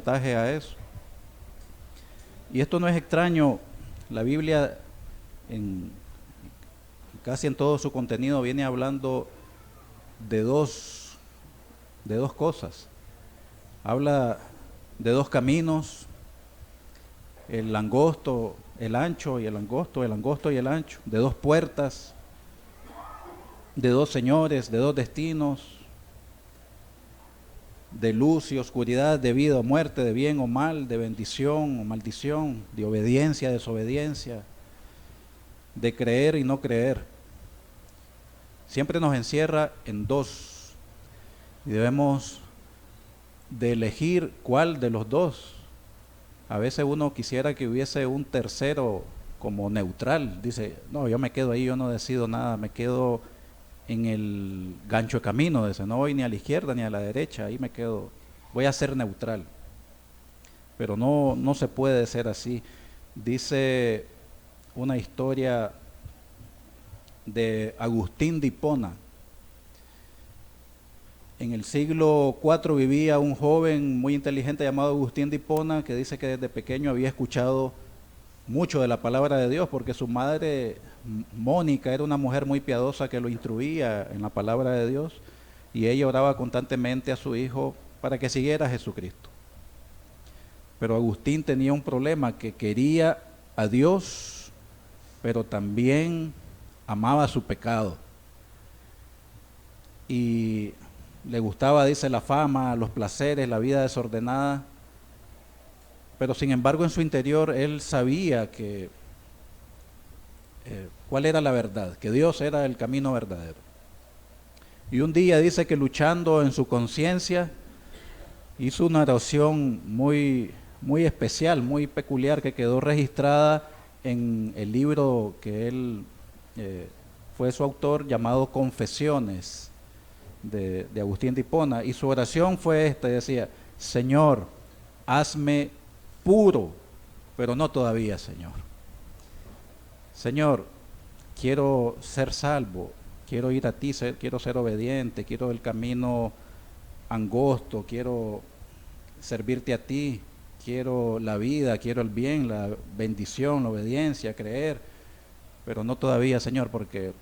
porcentaje a eso. Y esto no es extraño. La Biblia casi en todo su contenido viene hablando de dos cosas. Habla de dos caminos, el angosto, el ancho y el angosto, el angosto y el ancho, de dos puertas, de dos señores, de dos destinos, de luz y oscuridad, de vida o muerte, de bien o mal, de bendición o maldición, de obediencia, desobediencia, de creer y no creer. Siempre nos encierra en dos y debemos de elegir cuál de los dos. A veces uno quisiera que hubiese un tercero como neutral. Dice, no, yo me quedo ahí, yo no decido nada, me quedo en el gancho de camino. Dice, no voy ni a la izquierda ni a la derecha, ahí me quedo, voy a ser neutral. Pero no se puede ser así. Dice una historia de Agustín de Hipona. En el siglo IV vivía un joven muy inteligente llamado Agustín de Hipona, que dice que desde pequeño había escuchado mucho de la palabra de Dios, porque su madre, Mónica, era una mujer muy piadosa que lo instruía en la palabra de Dios, y ella oraba constantemente a su hijo para que siguiera a Jesucristo. Pero Agustín tenía un problema, que quería a Dios, pero también amaba su pecado. Y le gustaba, dice, la fama, los placeres, la vida desordenada. Pero sin embargo en su interior él sabía que cuál era la verdad, que Dios era el camino verdadero. Y un día dice que luchando en su conciencia hizo una oración muy especial, muy peculiar, que quedó registrada en el libro que él fue su autor, llamado Confesiones de Agustín de Hipona. Y su oración fue esta, decía: Señor, hazme puro, pero no todavía, Señor. Señor, quiero ser salvo, quiero ir a ti, quiero ser obediente, quiero el camino angosto, quiero servirte a ti, quiero la vida, quiero el bien, la bendición, la obediencia, creer, pero no todavía, Señor, porque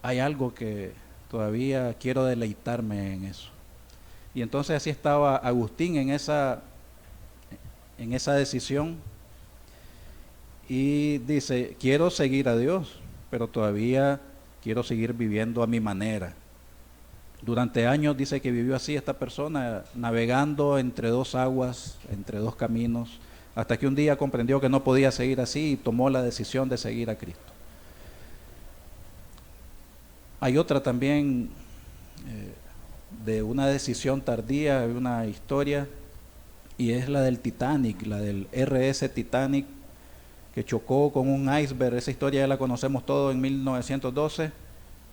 hay algo que todavía quiero deleitarme en eso. Y entonces así estaba Agustín en esa decisión, y dice, quiero seguir a Dios, pero todavía quiero seguir viviendo a mi manera. Durante años dice que vivió así esta persona, navegando entre dos aguas, entre dos caminos, hasta que un día comprendió que no podía seguir así y tomó la decisión de seguir a Cristo. Hay otra también de una decisión tardía, una historia, y es la del Titanic, la del RS Titanic, que chocó con un iceberg. Esa historia ya la conocemos todos, en 1912,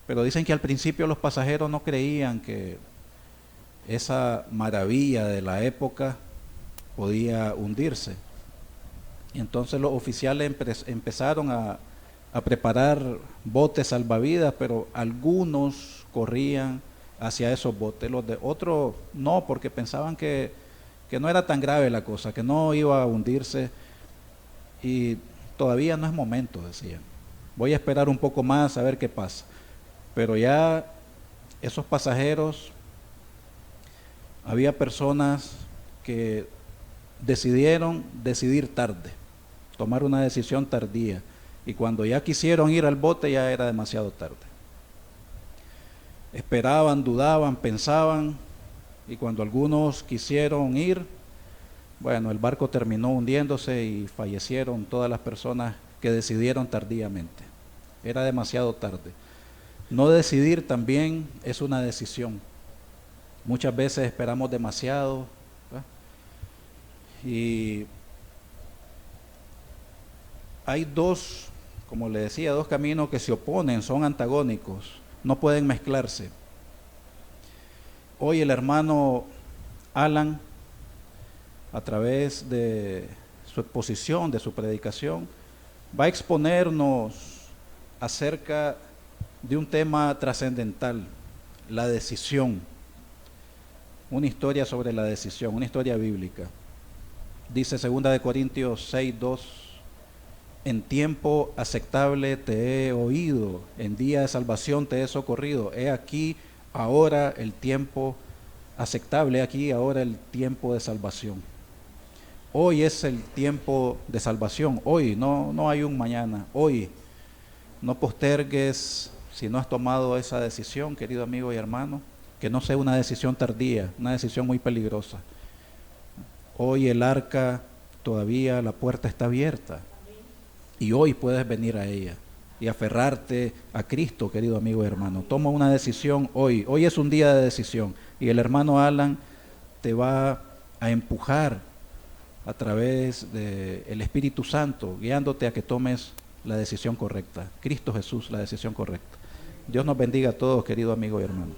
pero dicen que al principio los pasajeros no creían que esa maravilla de la época podía hundirse. Y entonces los oficiales empezaron a preparar botes salvavidas, pero algunos corrían hacia esos botes, los de otros no, porque pensaban que no era tan grave la cosa, que no iba a hundirse, y todavía no es momento, decían. Voy a esperar un poco más a ver qué pasa. Pero ya esos pasajeros, había personas que decidieron decidir tarde, tomar una decisión tardía, y cuando ya quisieron ir al bote ya era demasiado tarde. Esperaban, dudaban, pensaban, y cuando algunos quisieron ir, bueno, el barco terminó hundiéndose y fallecieron todas las personas que decidieron tardíamente. Era demasiado tarde. No decidir también es una decisión. Muchas veces esperamos demasiado, ¿verdad? Y hay dos, como le decía, dos caminos que se oponen, son antagónicos, no pueden mezclarse. Hoy el hermano Alan, a través de su exposición, de su predicación, va a exponernos acerca de un tema trascendental, la decisión, una historia sobre la decisión, una historia bíblica. Dice 2 Corintios 6:2: en tiempo aceptable te he oído, en día de salvación te he socorrido. He aquí ahora el tiempo aceptable, he aquí ahora el tiempo de salvación. Hoy es el tiempo de salvación, hoy, no hay un mañana, hoy. No postergues si no has tomado esa decisión, querido amigo y hermano, que no sea una decisión tardía, una decisión muy peligrosa. Hoy el arca todavía, la puerta está abierta y hoy puedes venir a ella y aferrarte a Cristo, querido amigo y hermano. Toma una decisión hoy, hoy es un día de decisión y el hermano Alan te va a empujar a través del Espíritu Santo, guiándote a que tomes la decisión correcta. Cristo Jesús, la decisión correcta. Dios nos bendiga a todos, querido amigo y hermano.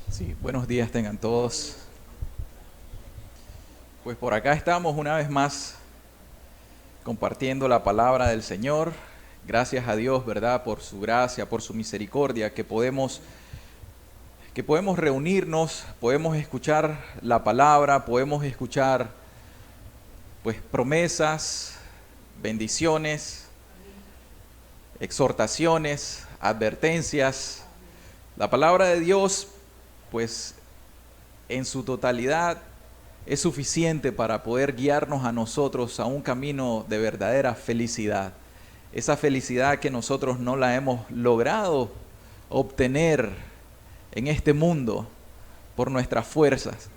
Sí, buenos días tengan todos. Pues por acá estamos una vez más compartiendo la palabra del Señor. Gracias a Dios, ¿verdad? Por su gracia, por su misericordia, que podemos reunirnos, podemos escuchar la palabra, podemos escuchar pues promesas, bendiciones, exhortaciones, advertencias. La palabra de Dios pues en su totalidad es suficiente para poder guiarnos a nosotros a un camino de verdadera felicidad. Esa felicidad que nosotros no la hemos logrado obtener en este mundo por nuestras fuerzas.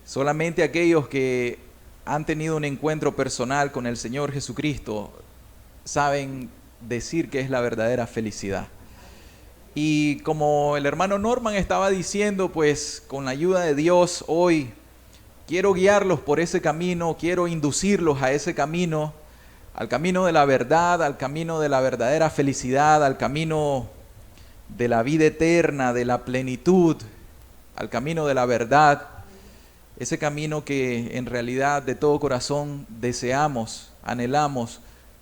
Solamente aquellos que han tenido un encuentro personal con el Señor Jesucristo saben decir que es la verdadera felicidad. Y como el hermano Norman estaba diciendo, pues con la ayuda de Dios hoy quiero guiarlos por ese camino, quiero inducirlos a ese camino, al camino de la verdad, al camino de la verdadera felicidad, al camino de la vida eterna, de la plenitud, al camino de la verdad, ese camino que en realidad de todo corazón deseamos, anhelamos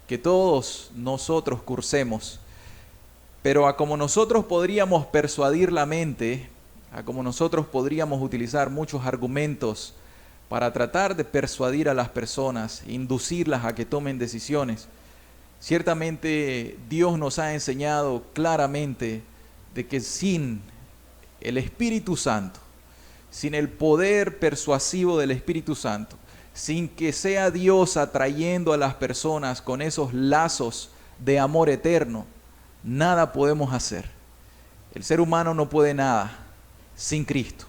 que todos nosotros cursemos. Pero a como nosotros podríamos persuadir la mente, a como nosotros podríamos utilizar muchos argumentos para tratar de persuadir a las personas, inducirlas a que tomen decisiones, ciertamente Dios nos ha enseñado claramente de que sin el Espíritu Santo, sin el poder persuasivo del Espíritu Santo, sin que sea Dios atrayendo a las personas con esos lazos de amor eterno, nada podemos hacer. El ser humano no puede nada sin Cristo.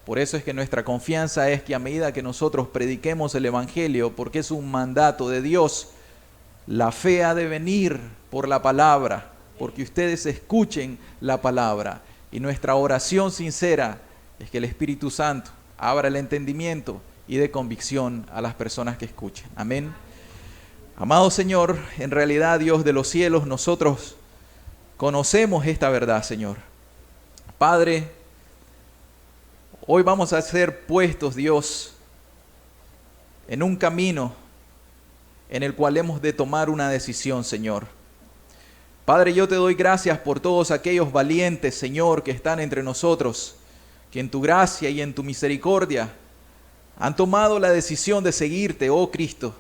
Por eso es que nuestra confianza es que a medida que nosotros prediquemos el Evangelio, porque es un mandato de Dios, la fe ha de venir por la palabra, porque ustedes escuchen la palabra. Y nuestra oración sincera es que el Espíritu Santo abra el entendimiento y dé convicción a las personas que escuchen. Amén. Amado Señor, en realidad Dios de los cielos, nosotros conocemos esta verdad, Señor. Padre, hoy vamos a ser puestos, Dios, en un camino en el cual hemos de tomar una decisión, Señor. Padre, yo te doy gracias por todos aquellos valientes, Señor, que están entre nosotros, que en tu gracia y en tu misericordia han tomado la decisión de seguirte, oh Cristo.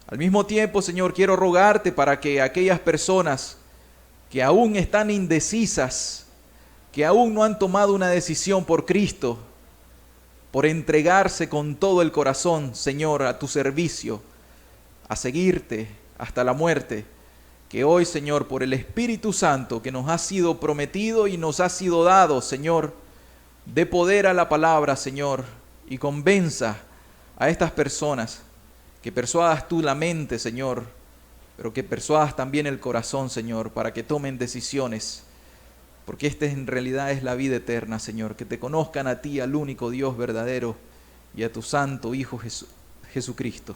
Al mismo tiempo, Señor, quiero rogarte para que aquellas personas que aún están indecisas, que aún no han tomado una decisión por Cristo, por entregarse con todo el corazón, Señor, a tu servicio, a seguirte hasta la muerte, que hoy, Señor, por el Espíritu Santo que nos ha sido prometido y nos ha sido dado, Señor, dé poder a la palabra, Señor, y convenza a estas personas, que persuadas tú la mente, Señor, pero que persuadas también el corazón, Señor, para que tomen decisiones, porque esta en realidad es la vida eterna, Señor, que te conozcan a ti, al único Dios verdadero, y a tu santo Hijo Jesucristo.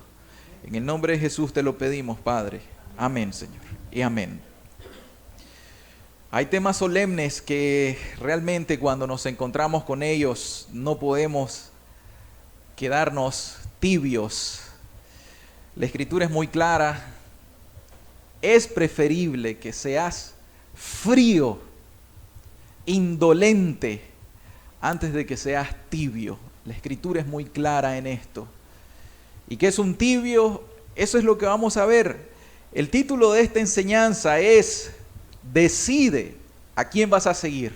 En el nombre de Jesús te lo pedimos, Padre. Amén, Señor, y amén. Hay temas solemnes que realmente cuando nos encontramos con ellos no podemos quedarnos tibios. La Escritura es muy clara. Es preferible que seas frío, indolente, antes de que seas tibio. La Escritura es muy clara en esto. ¿Y qué es un tibio? Eso es lo que vamos a ver. El título de esta enseñanza es: decide a quién vas a seguir.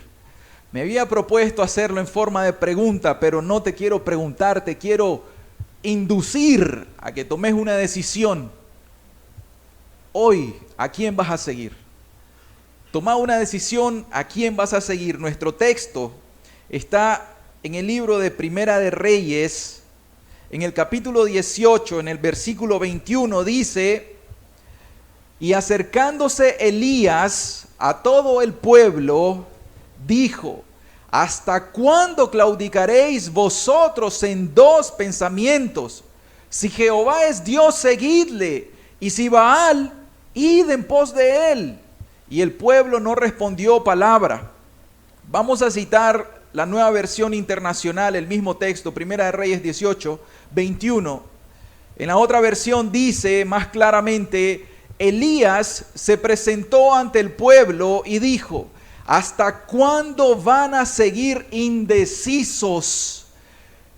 Me había propuesto hacerlo en forma de pregunta, pero no te quiero preguntar, te quiero inducir a que tomes una decisión. Hoy, ¿a quién vas a seguir? Toma una decisión, ¿a quién vas a seguir? Nuestro texto está en el libro de Primera de Reyes, en el capítulo 18, en el versículo 21, dice: y acercándose Elías a todo el pueblo, dijo: ¿hasta cuándo claudicaréis vosotros en dos pensamientos? Si Jehová es Dios, seguidle, y si Baal, id en pos de él. Y el pueblo no respondió palabra. Vamos a citar la Nueva Versión Internacional, el mismo texto, Primera de Reyes 18, 21. En la otra versión dice más claramente: Elías se presentó ante el pueblo y dijo: ¿hasta cuándo van a seguir indecisos?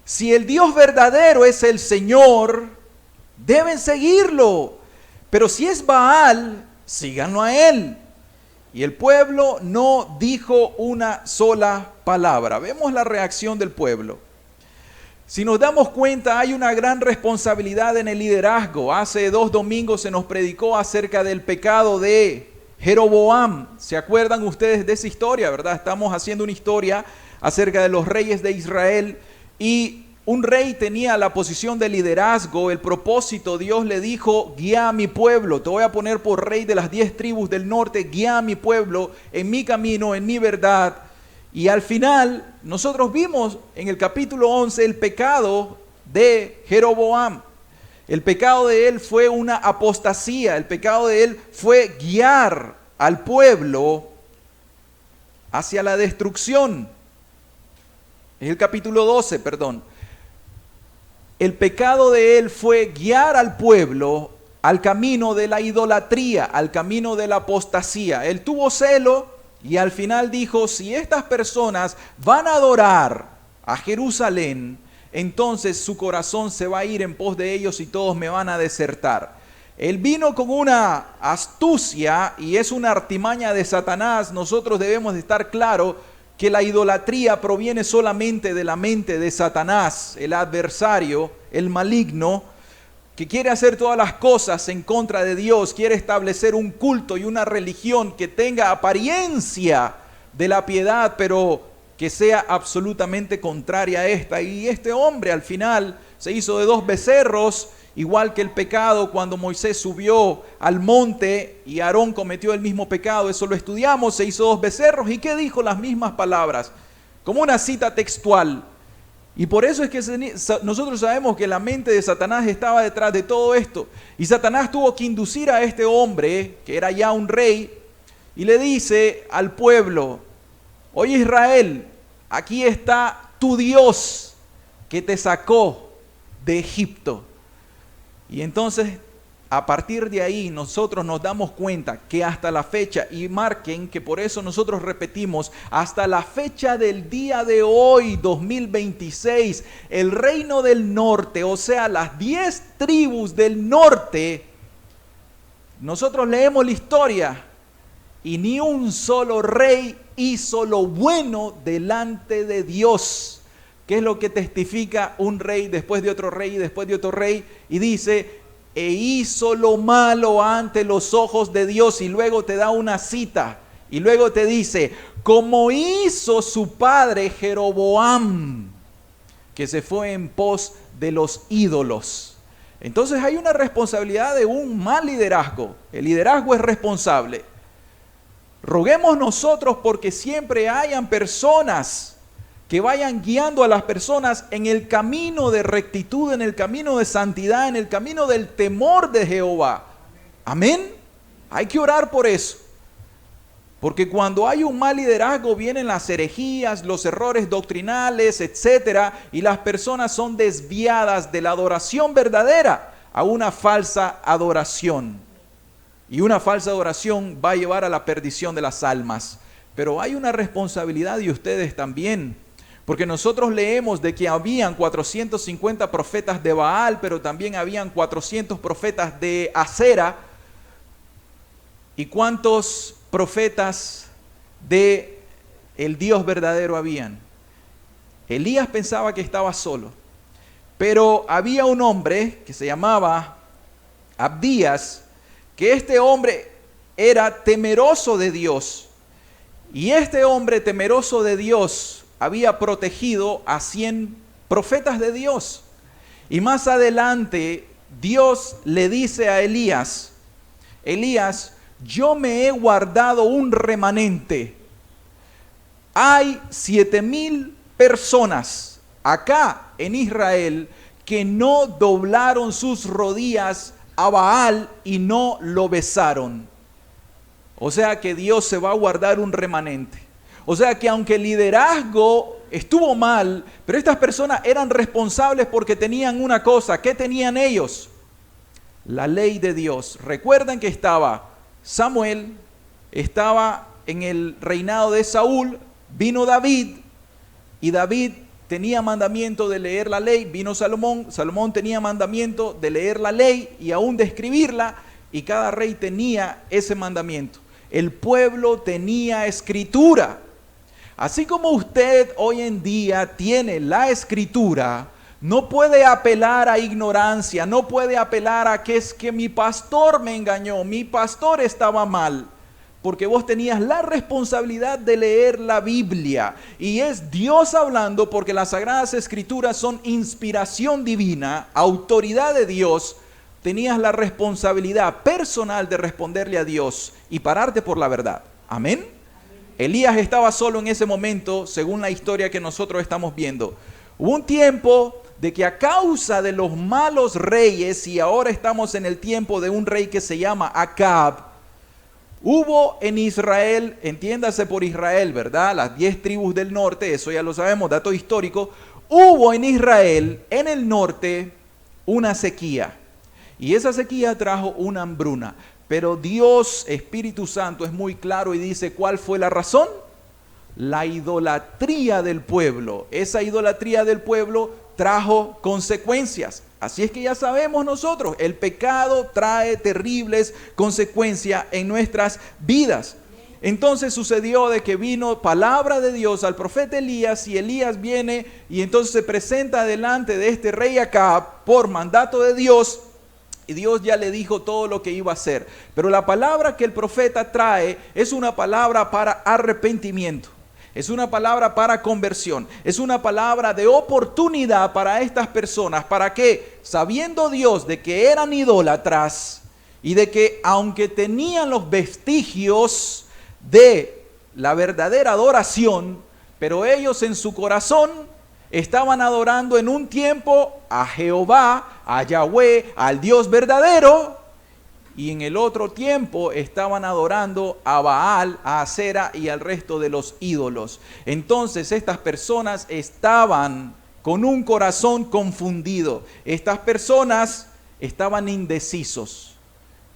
Si el Dios verdadero es el Señor, deben seguirlo. Pero si es Baal, síganlo a él. Y el pueblo no dijo una sola palabra. Vemos la reacción del pueblo. Si nos damos cuenta, hay una gran responsabilidad en el liderazgo. Hace 2 domingos se nos predicó acerca del pecado de Jeroboam. ¿Se acuerdan ustedes de esa historia, verdad? Estamos haciendo una historia acerca de los reyes de Israel, y un rey tenía la posición de liderazgo, el propósito. Dios le dijo: guía a mi pueblo, te voy a poner por rey de las 10 tribus del norte, guía a mi pueblo en mi camino, en mi verdad. Y al final, nosotros vimos en el capítulo 11 el pecado de Jeroboam. El pecado de él fue una apostasía, el pecado de él fue guiar al pueblo hacia la destrucción. Es el capítulo 12, perdón. El pecado de él fue guiar al pueblo al camino de la idolatría, al camino de la apostasía. Él tuvo celo y al final dijo: si estas personas van a adorar a Jerusalén, entonces su corazón se va a ir en pos de ellos y todos me van a desertar. Él vino con una astucia y es una artimaña de Satanás. Nosotros debemos de estar claros que la idolatría proviene solamente de la mente de Satanás, el adversario, el maligno, que quiere hacer todas las cosas en contra de Dios, quiere establecer un culto y una religión que tenga apariencia de la piedad, pero que sea absolutamente contraria a esta. Y este hombre al final se hizo de 2 becerros, igual que el pecado cuando Moisés subió al monte y Aarón cometió el mismo pecado. Eso lo estudiamos. Se hizo 2 becerros. ¿Y qué dijo? Las mismas palabras, como una cita textual. Y por eso es que nosotros sabemos que la mente de Satanás estaba detrás de todo esto. Y Satanás tuvo que inducir a este hombre, que era ya un rey, y le dice al pueblo: oye Israel, aquí está tu Dios que te sacó de Egipto. Y entonces, a partir de ahí, nosotros nos damos cuenta que hasta la fecha, y marquen que por eso nosotros repetimos, hasta la fecha del día de hoy, 2026, el reino del norte, o sea, las 10 tribus del norte, nosotros leemos la historia y ni un solo rey hizo lo bueno delante de Dios. ¿Qué es lo que testifica un rey después de otro rey y después de otro rey? Y dice: e hizo lo malo ante los ojos de Dios. Y luego te da una cita. Y luego te dice: como hizo su padre Jeroboam, que se fue en pos de los ídolos. Entonces hay una responsabilidad de un mal liderazgo. El liderazgo es responsable. Roguemos nosotros porque siempre hayan personas que vayan guiando a las personas en el camino de rectitud, en el camino de santidad, en el camino del temor de Jehová. Amén. Hay que orar por eso. Porque cuando hay un mal liderazgo vienen las herejías, los errores doctrinales, etcétera, y las personas son desviadas de la adoración verdadera a una falsa adoración. Y una falsa adoración va a llevar a la perdición de las almas. Pero hay una responsabilidad de ustedes también. Porque nosotros leemos de que habían 450 profetas de Baal, pero también habían 400 profetas de Acera. ¿Y cuántos profetas de el Dios verdadero habían? Elías pensaba que estaba solo, pero había un hombre que se llamaba Abdías, que este hombre era temeroso de Dios, y este hombre temeroso de Dios había protegido a 100 profetas de Dios. Y más adelante Dios le dice a Elías: Elías, yo me he guardado un remanente. Hay 7,000 personas acá en Israel que no doblaron sus rodillas a Baal y no lo besaron. O sea que Dios se va a guardar un remanente. O sea que aunque el liderazgo estuvo mal, pero estas personas eran responsables porque tenían una cosa. ¿Qué tenían ellos? La ley de Dios. Recuerdan que estaba Samuel, estaba en el reinado de Saúl, vino David, y David tenía mandamiento de leer la ley, vino Salomón, Salomón tenía mandamiento de leer la ley y aún de escribirla, y cada rey tenía ese mandamiento. El pueblo tenía escritura. Así como usted hoy en día tiene la escritura, no puede apelar a ignorancia, no puede apelar a que es que mi pastor me engañó, mi pastor estaba mal, porque vos tenías la responsabilidad de leer la Biblia. Y es Dios hablando, porque las Sagradas Escrituras son inspiración divina, autoridad de Dios. Tenías la responsabilidad personal de responderle a Dios y pararte por la verdad. Amén. Elías estaba solo en ese momento, según la historia que nosotros estamos viendo. Hubo un tiempo de que a causa de los malos reyes, y ahora estamos en el tiempo de un rey que se llama Acab, hubo en Israel, entiéndase por Israel, ¿verdad? Las 10 tribus del norte, eso ya lo sabemos, dato histórico. Hubo en Israel, en el norte, una sequía. Y esa sequía trajo una hambruna. Pero Dios, Espíritu Santo, es muy claro y dice, ¿cuál fue la razón? La idolatría del pueblo. Esa idolatría del pueblo trajo consecuencias. Así es que ya sabemos nosotros, el pecado trae terribles consecuencias en nuestras vidas. Entonces sucedió de que vino palabra de Dios al profeta Elías, y Elías viene y entonces se presenta delante de este rey Acab por mandato de Dios. Y Dios ya le dijo todo lo que iba a hacer. Pero la palabra que el profeta trae es una palabra para arrepentimiento. Es una palabra para conversión. Es una palabra de oportunidad para estas personas. ¿Para qué? Sabiendo Dios de que eran idólatras y de que aunque tenían los vestigios de la verdadera adoración, pero ellos en su corazón estaban adorando en un tiempo a Jehová, a Yahweh, al Dios verdadero, y en el otro tiempo estaban adorando a Baal, a Acera y al resto de los ídolos. Entonces estas personas estaban con un corazón confundido. Estas personas estaban indecisos.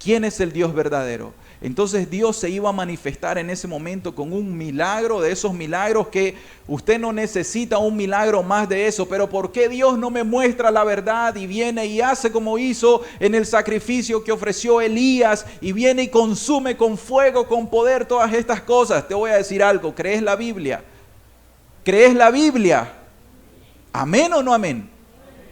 ¿Quién es el Dios verdadero? Entonces Dios se iba a manifestar en ese momento con un milagro, de esos milagros que usted no necesita un milagro más de eso. Pero ¿por qué Dios no me muestra la verdad y viene y hace como hizo en el sacrificio que ofreció Elías, y viene y consume con fuego, con poder todas estas cosas? Te voy a decir algo, ¿crees la Biblia? ¿Crees la Biblia? ¿Amén o no amén?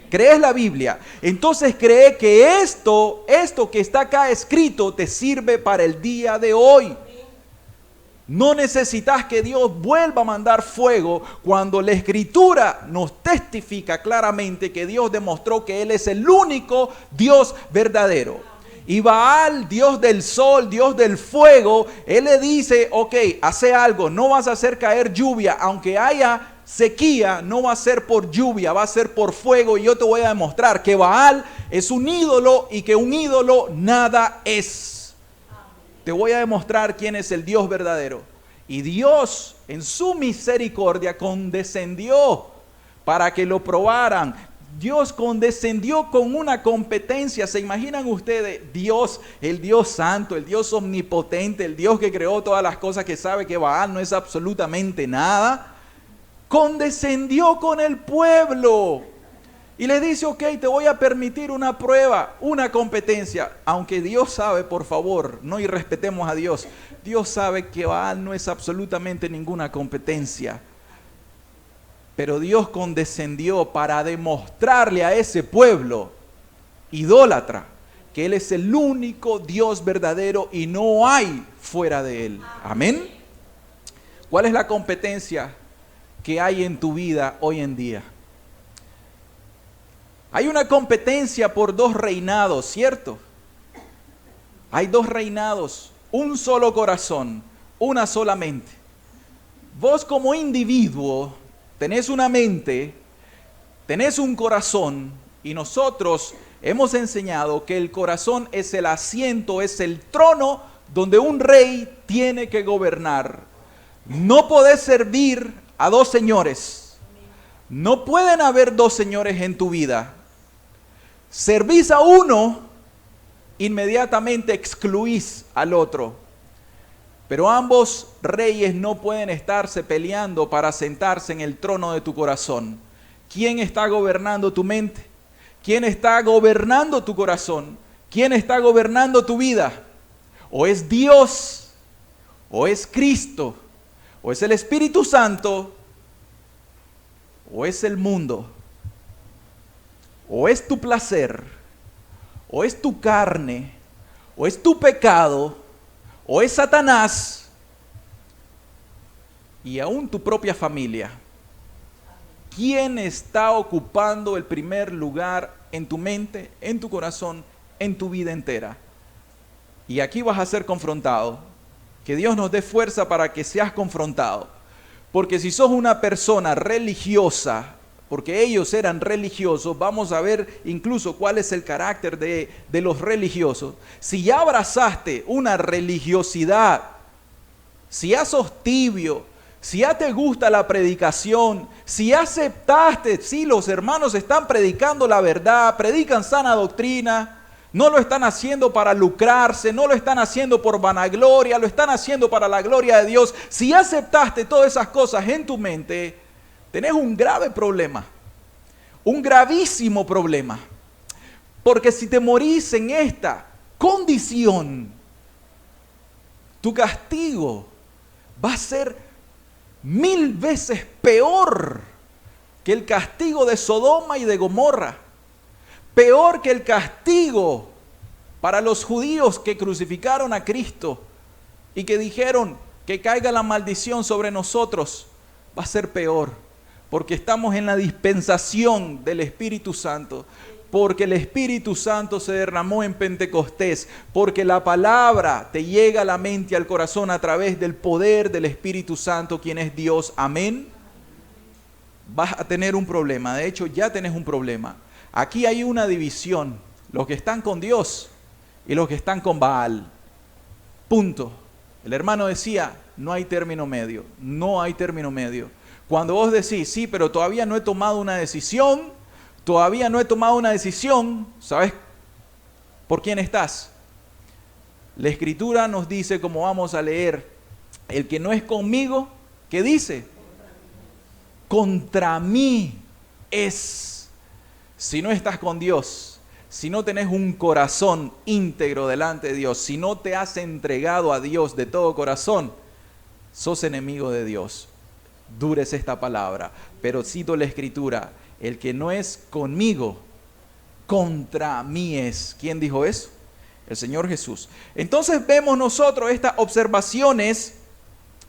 ¿Crees la Biblia? Entonces cree que esto que está acá escrito te sirve para el día de hoy. No necesitas que Dios vuelva a mandar fuego cuando la Escritura nos testifica claramente que Dios demostró que Él es el único Dios verdadero. Y Baal, Dios del sol, Dios del fuego, Él le dice, ok, hace algo, no vas a hacer caer lluvia, aunque haya sequía, no va a ser por lluvia, va a ser por fuego. Y yo te voy a demostrar que Baal es un ídolo y que un ídolo nada es. Te voy a demostrar quién es el Dios verdadero. Y Dios, en su misericordia, condescendió para que lo probaran. Dios condescendió con una competencia. ¿Se imaginan ustedes? Dios, el Dios santo, el Dios omnipotente, el Dios que creó todas las cosas, que sabe que Baal no es absolutamente nada, condescendió con el pueblo. Y le dice, ok, te voy a permitir una prueba, una competencia. Aunque Dios sabe, por favor, no irrespetemos a Dios. Dios sabe que Baal no es absolutamente ninguna competencia. Pero Dios condescendió para demostrarle a ese pueblo idólatra que Él es el único Dios verdadero y no hay fuera de Él. Amén. ¿Cuál es la competencia que hay en tu vida hoy en día? Hay una competencia por dos reinados, ¿cierto? Hay dos reinados, un solo corazón, una sola mente. Vos como individuo tenés una mente, tenés un corazón, y nosotros hemos enseñado que el corazón es el asiento, es el trono donde un rey tiene que gobernar. No podés servir a dos señores. No pueden haber dos señores en tu vida. Servís a uno, inmediatamente excluís al otro. Pero ambos reyes no pueden estarse peleando para sentarse en el trono de tu corazón. ¿Quién está gobernando tu mente? ¿Quién está gobernando tu corazón? ¿Quién está gobernando tu vida? O es Dios, o es Cristo, o es el Espíritu Santo, o es el mundo. O es tu placer, o es tu carne, o es tu pecado, o es Satanás, y aún tu propia familia. ¿Quién está ocupando el primer lugar en tu mente, en tu corazón, en tu vida entera? Y aquí vas a ser confrontado. Que Dios nos dé fuerza para que seas confrontado. Porque si sos una persona religiosa, porque ellos eran religiosos, vamos a ver incluso cuál es el carácter de los religiosos. Si ya abrazaste una religiosidad, si ya sos tibio, si ya te gusta la predicación, si ya aceptaste, sí, los hermanos están predicando la verdad, predican sana doctrina, no lo están haciendo para lucrarse, no lo están haciendo por vanagloria, lo están haciendo para la gloria de Dios. Si ya aceptaste todas esas cosas en tu mente, tenés un grave problema, un gravísimo problema. Porque si te morís en esta condición, tu castigo va a ser 1000 veces peor que el castigo de Sodoma y de Gomorra. Peor que el castigo para los judíos que crucificaron a Cristo y que dijeron que caiga la maldición sobre nosotros. Va a ser peor, porque estamos en la dispensación del Espíritu Santo, porque el Espíritu Santo se derramó en Pentecostés, porque la palabra te llega a la mente y al corazón a través del poder del Espíritu Santo, quien es Dios. Amén. Vas a tener un problema, de hecho ya tenés un problema. Aquí hay una división, los que están con Dios y los que están con Baal. Punto. El hermano decía, no hay término medio, no hay término medio. Cuando vos decís, sí, pero todavía no he tomado una decisión, ¿sabes por quién estás? La Escritura nos dice, como vamos a leer, el que no es conmigo, ¿qué dice? Contra mí es. Si no estás con Dios, si no tenés un corazón íntegro delante de Dios, si no te has entregado a Dios de todo corazón, sos enemigo de Dios. Dures esta palabra, pero cito la Escritura, el que no es conmigo, contra mí es. ¿Quién dijo eso? El Señor Jesús. Entonces vemos nosotros estas observaciones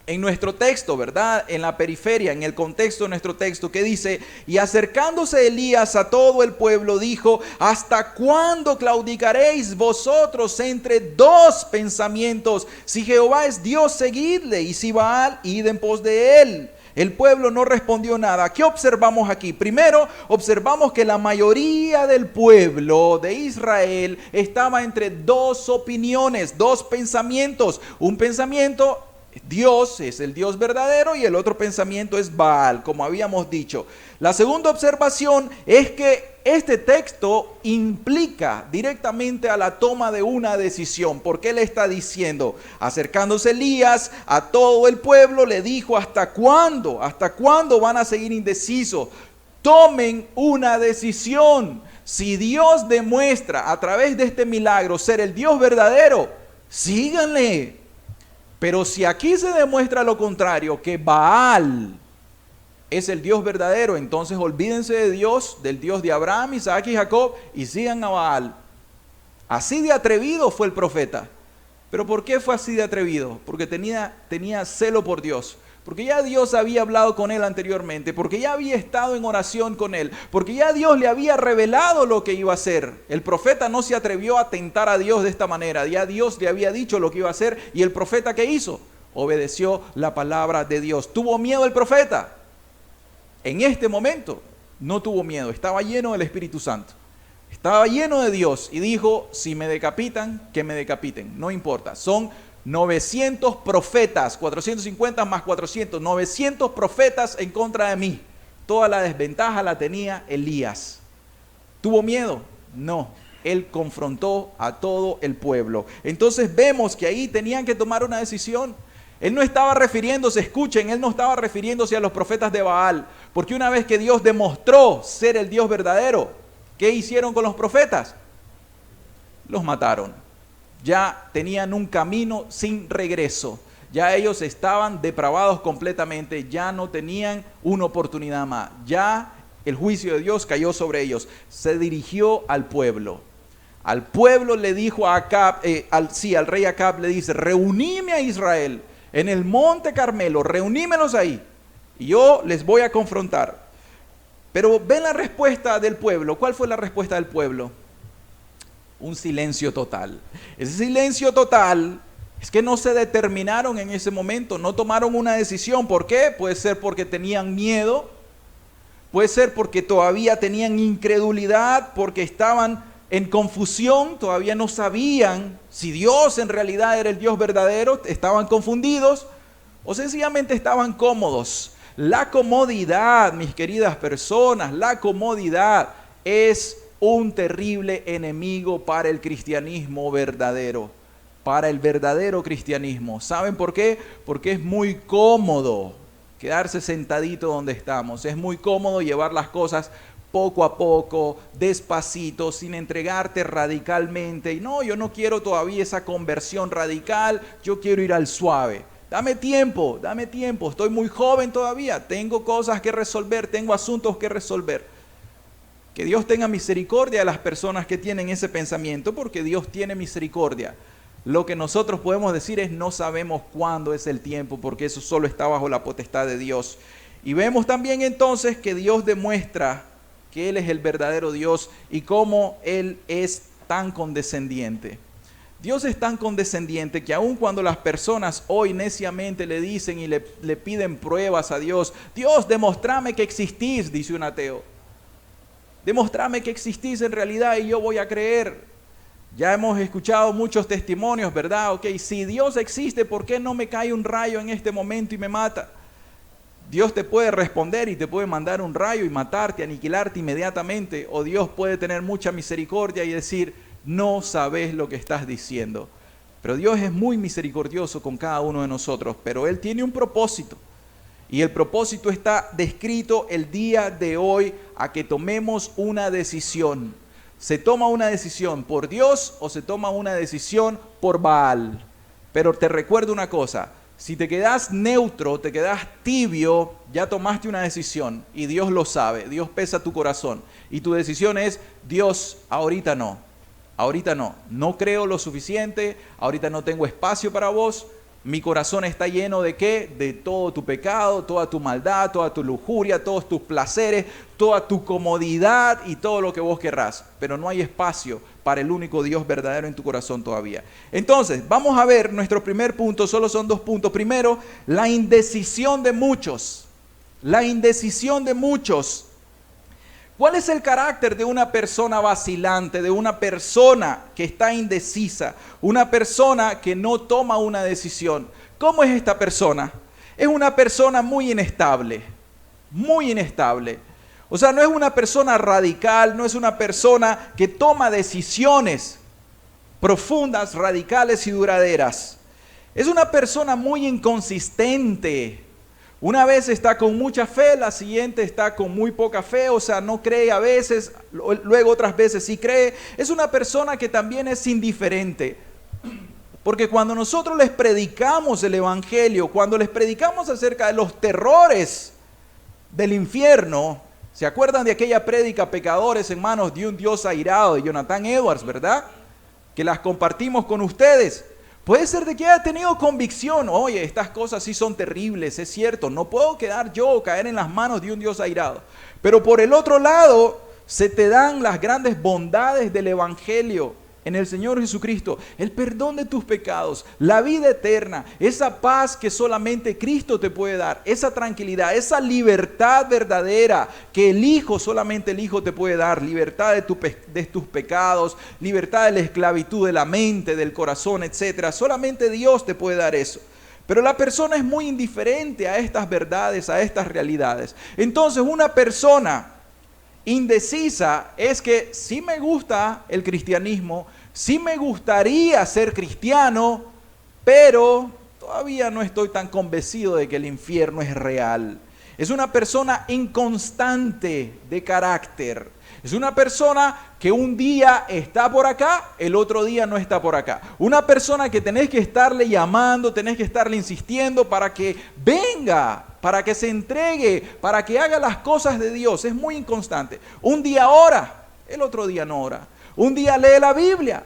en nuestro texto, ¿verdad? En la periferia, en el contexto de nuestro texto, que dice: y acercándose Elías a todo el pueblo, dijo: ¿hasta cuándo claudicaréis vosotros entre dos pensamientos? Si Jehová es Dios, seguidle, y si Baal, id en pos de él. El pueblo no respondió nada. ¿Qué observamos aquí? Primero, observamos que la mayoría del pueblo de Israel estaba entre dos opiniones, dos pensamientos. Un pensamiento: Dios es el Dios verdadero, y el otro pensamiento es Baal, como habíamos dicho. La segunda observación es que este texto implica directamente a la toma de una decisión, porque él está diciendo: acercándose Elías a todo el pueblo, le dijo: ¿hasta cuándo? ¿Hasta cuándo van a seguir indecisos? Tomen una decisión. Si Dios demuestra a través de este milagro ser el Dios verdadero, síganle. Pero si aquí se demuestra lo contrario, que Baal es el Dios verdadero, entonces olvídense de Dios, del Dios de Abraham, Isaac y Jacob, y sigan a Baal. Así de atrevido fue el profeta. ¿Pero por qué fue así de atrevido? Porque tenía celo por Dios. Porque ya Dios había hablado con él anteriormente, porque ya había estado en oración con él, porque ya Dios le había revelado lo que iba a hacer. El profeta no se atrevió a tentar a Dios de esta manera. Ya Dios le había dicho lo que iba a hacer, y el profeta, ¿qué hizo? Obedeció la palabra de Dios. ¿Tuvo miedo el profeta? En este momento no tuvo miedo, estaba lleno del Espíritu Santo. Estaba lleno de Dios y dijo: si me decapitan, que me decapiten, no importa. Son 900 profetas, 450 más 400, 900 profetas en contra de mí. Toda la desventaja la tenía Elías. ¿Tuvo miedo? No. Él confrontó a todo el pueblo. Entonces vemos que ahí tenían que tomar una decisión. Él no estaba refiriéndose, escuchen, él no estaba refiriéndose a los profetas de Baal, porque una vez que Dios demostró ser el Dios verdadero, ¿qué hicieron con los profetas? Los mataron. Ya tenían un camino sin regreso. Ya ellos estaban depravados completamente. Ya no tenían una oportunidad más. Ya el juicio de Dios cayó sobre ellos. Se dirigió al pueblo. Al pueblo le dijo a Acab, al rey Acab le dice: reunime a Israel en el monte Carmelo, reunímelos ahí, y yo les voy a confrontar. Pero ven la respuesta del pueblo. ¿Cuál fue la respuesta del pueblo? Un silencio total. Ese silencio total es que no se determinaron en ese momento, no tomaron una decisión. ¿Por qué? Puede ser porque tenían miedo, puede ser porque todavía tenían incredulidad, porque estaban en confusión, todavía no sabían si Dios en realidad era el Dios verdadero, estaban confundidos, o sencillamente estaban cómodos. La comodidad, mis queridas personas, la comodidad es un terrible enemigo para el cristianismo verdadero, para el verdadero cristianismo. ¿Saben por qué? Porque es muy cómodo quedarse sentadito donde estamos. Es muy cómodo llevar las cosas poco a poco, despacito, sin entregarte radicalmente. Y no, yo no quiero todavía esa conversión radical, yo quiero ir al suave. Dame tiempo, estoy muy joven todavía, tengo cosas que resolver, tengo asuntos que resolver. Que Dios tenga misericordia de las personas que tienen ese pensamiento, porque Dios tiene misericordia. Lo que nosotros podemos decir es: no sabemos cuándo es el tiempo, porque eso solo está bajo la potestad de Dios. Y vemos también entonces que Dios demuestra que Él es el verdadero Dios y cómo Él es tan condescendiente. Dios es tan condescendiente que aun cuando las personas hoy neciamente le dicen y le piden pruebas a Dios: Dios, demostrame que existís, dice un ateo. Demostrame que existís en realidad y yo voy a creer. Ya hemos escuchado muchos testimonios, ¿verdad? Ok, si Dios existe, ¿por qué no me cae un rayo en este momento y me mata? Dios te puede responder y te puede mandar un rayo y matarte, aniquilarte inmediatamente. O Dios puede tener mucha misericordia y decir: no sabes lo que estás diciendo. Pero Dios es muy misericordioso con cada uno de nosotros, pero Él tiene un propósito. Y el propósito está descrito el día de hoy, a que tomemos una decisión. ¿Se toma una decisión por Dios o se toma una decisión por Baal? Pero te recuerdo una cosa: si te quedas neutro, te quedas tibio, ya tomaste una decisión y Dios lo sabe, Dios pesa tu corazón. Y tu decisión es: Dios, ahorita no, no creo lo suficiente, ahorita no tengo espacio para vos, Mi corazón está lleno ¿de qué? De todo tu pecado, toda tu maldad, toda tu lujuria, todos tus placeres, toda tu comodidad y todo lo que vos querrás. Pero no hay espacio para el único Dios verdadero en tu corazón todavía. Entonces, vamos a ver nuestro primer punto, solo son 2 puntos. Primero, la indecisión de muchos. La indecisión de muchos. ¿Cuál es el carácter de una persona vacilante, de una persona que está indecisa, una persona que no toma una decisión? ¿Cómo es esta persona? Es una persona muy inestable, muy inestable. O sea, no es una persona radical, no es una persona que toma decisiones profundas, radicales y duraderas. Es una persona muy inconsistente. Una vez está con mucha fe, la siguiente está con muy poca fe, o sea, no cree a veces, luego otras veces sí cree. Es una persona que también es indiferente. Porque cuando nosotros les predicamos el Evangelio, cuando les predicamos acerca de los terrores del infierno, ¿se acuerdan de aquella prédica Pecadores en manos de un Dios airado de Jonathan Edwards, verdad? Que las compartimos con ustedes. Puede ser de que haya tenido convicción, oye, estas cosas sí son terribles, es cierto, no puedo quedar yo o caer en las manos de un Dios airado. Pero por el otro lado, se te dan las grandes bondades del Evangelio en el Señor Jesucristo, el perdón de tus pecados, la vida eterna, esa paz que solamente Cristo te puede dar, esa tranquilidad, esa libertad verdadera que el Hijo, solamente el Hijo te puede dar, libertad de tus pecados, libertad de la esclavitud de la mente, del corazón, etc. Solamente Dios te puede dar eso. Pero la persona es muy indiferente a estas verdades, a estas realidades. Entonces, una persona indecisa es que sí me gusta el cristianismo, sí me gustaría ser cristiano, pero todavía no estoy tan convencido de que el infierno es real. Es una persona inconstante de carácter. Es una persona que un día está por acá, el otro día no está por acá. Una persona que tenés que estarle llamando, tenés que estarle insistiendo para que venga, para que se entregue, para que haga las cosas de Dios. Es muy inconstante. Un día ora, el otro día no ora. Un día lee la Biblia,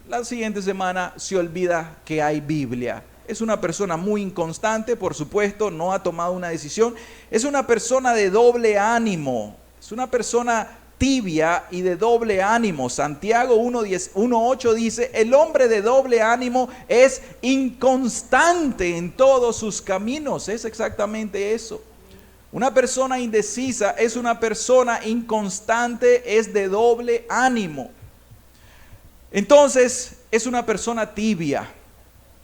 la siguiente semana se olvida que hay Biblia. Es una persona muy inconstante, por supuesto, no ha tomado una decisión. Es una persona de doble ánimo. Es una persona tibia y de doble ánimo. Santiago 1:8 dice, el hombre de doble ánimo es inconstante en todos sus caminos. Es exactamente eso. Una persona indecisa es una persona inconstante, es de doble ánimo. Entonces, es una persona tibia.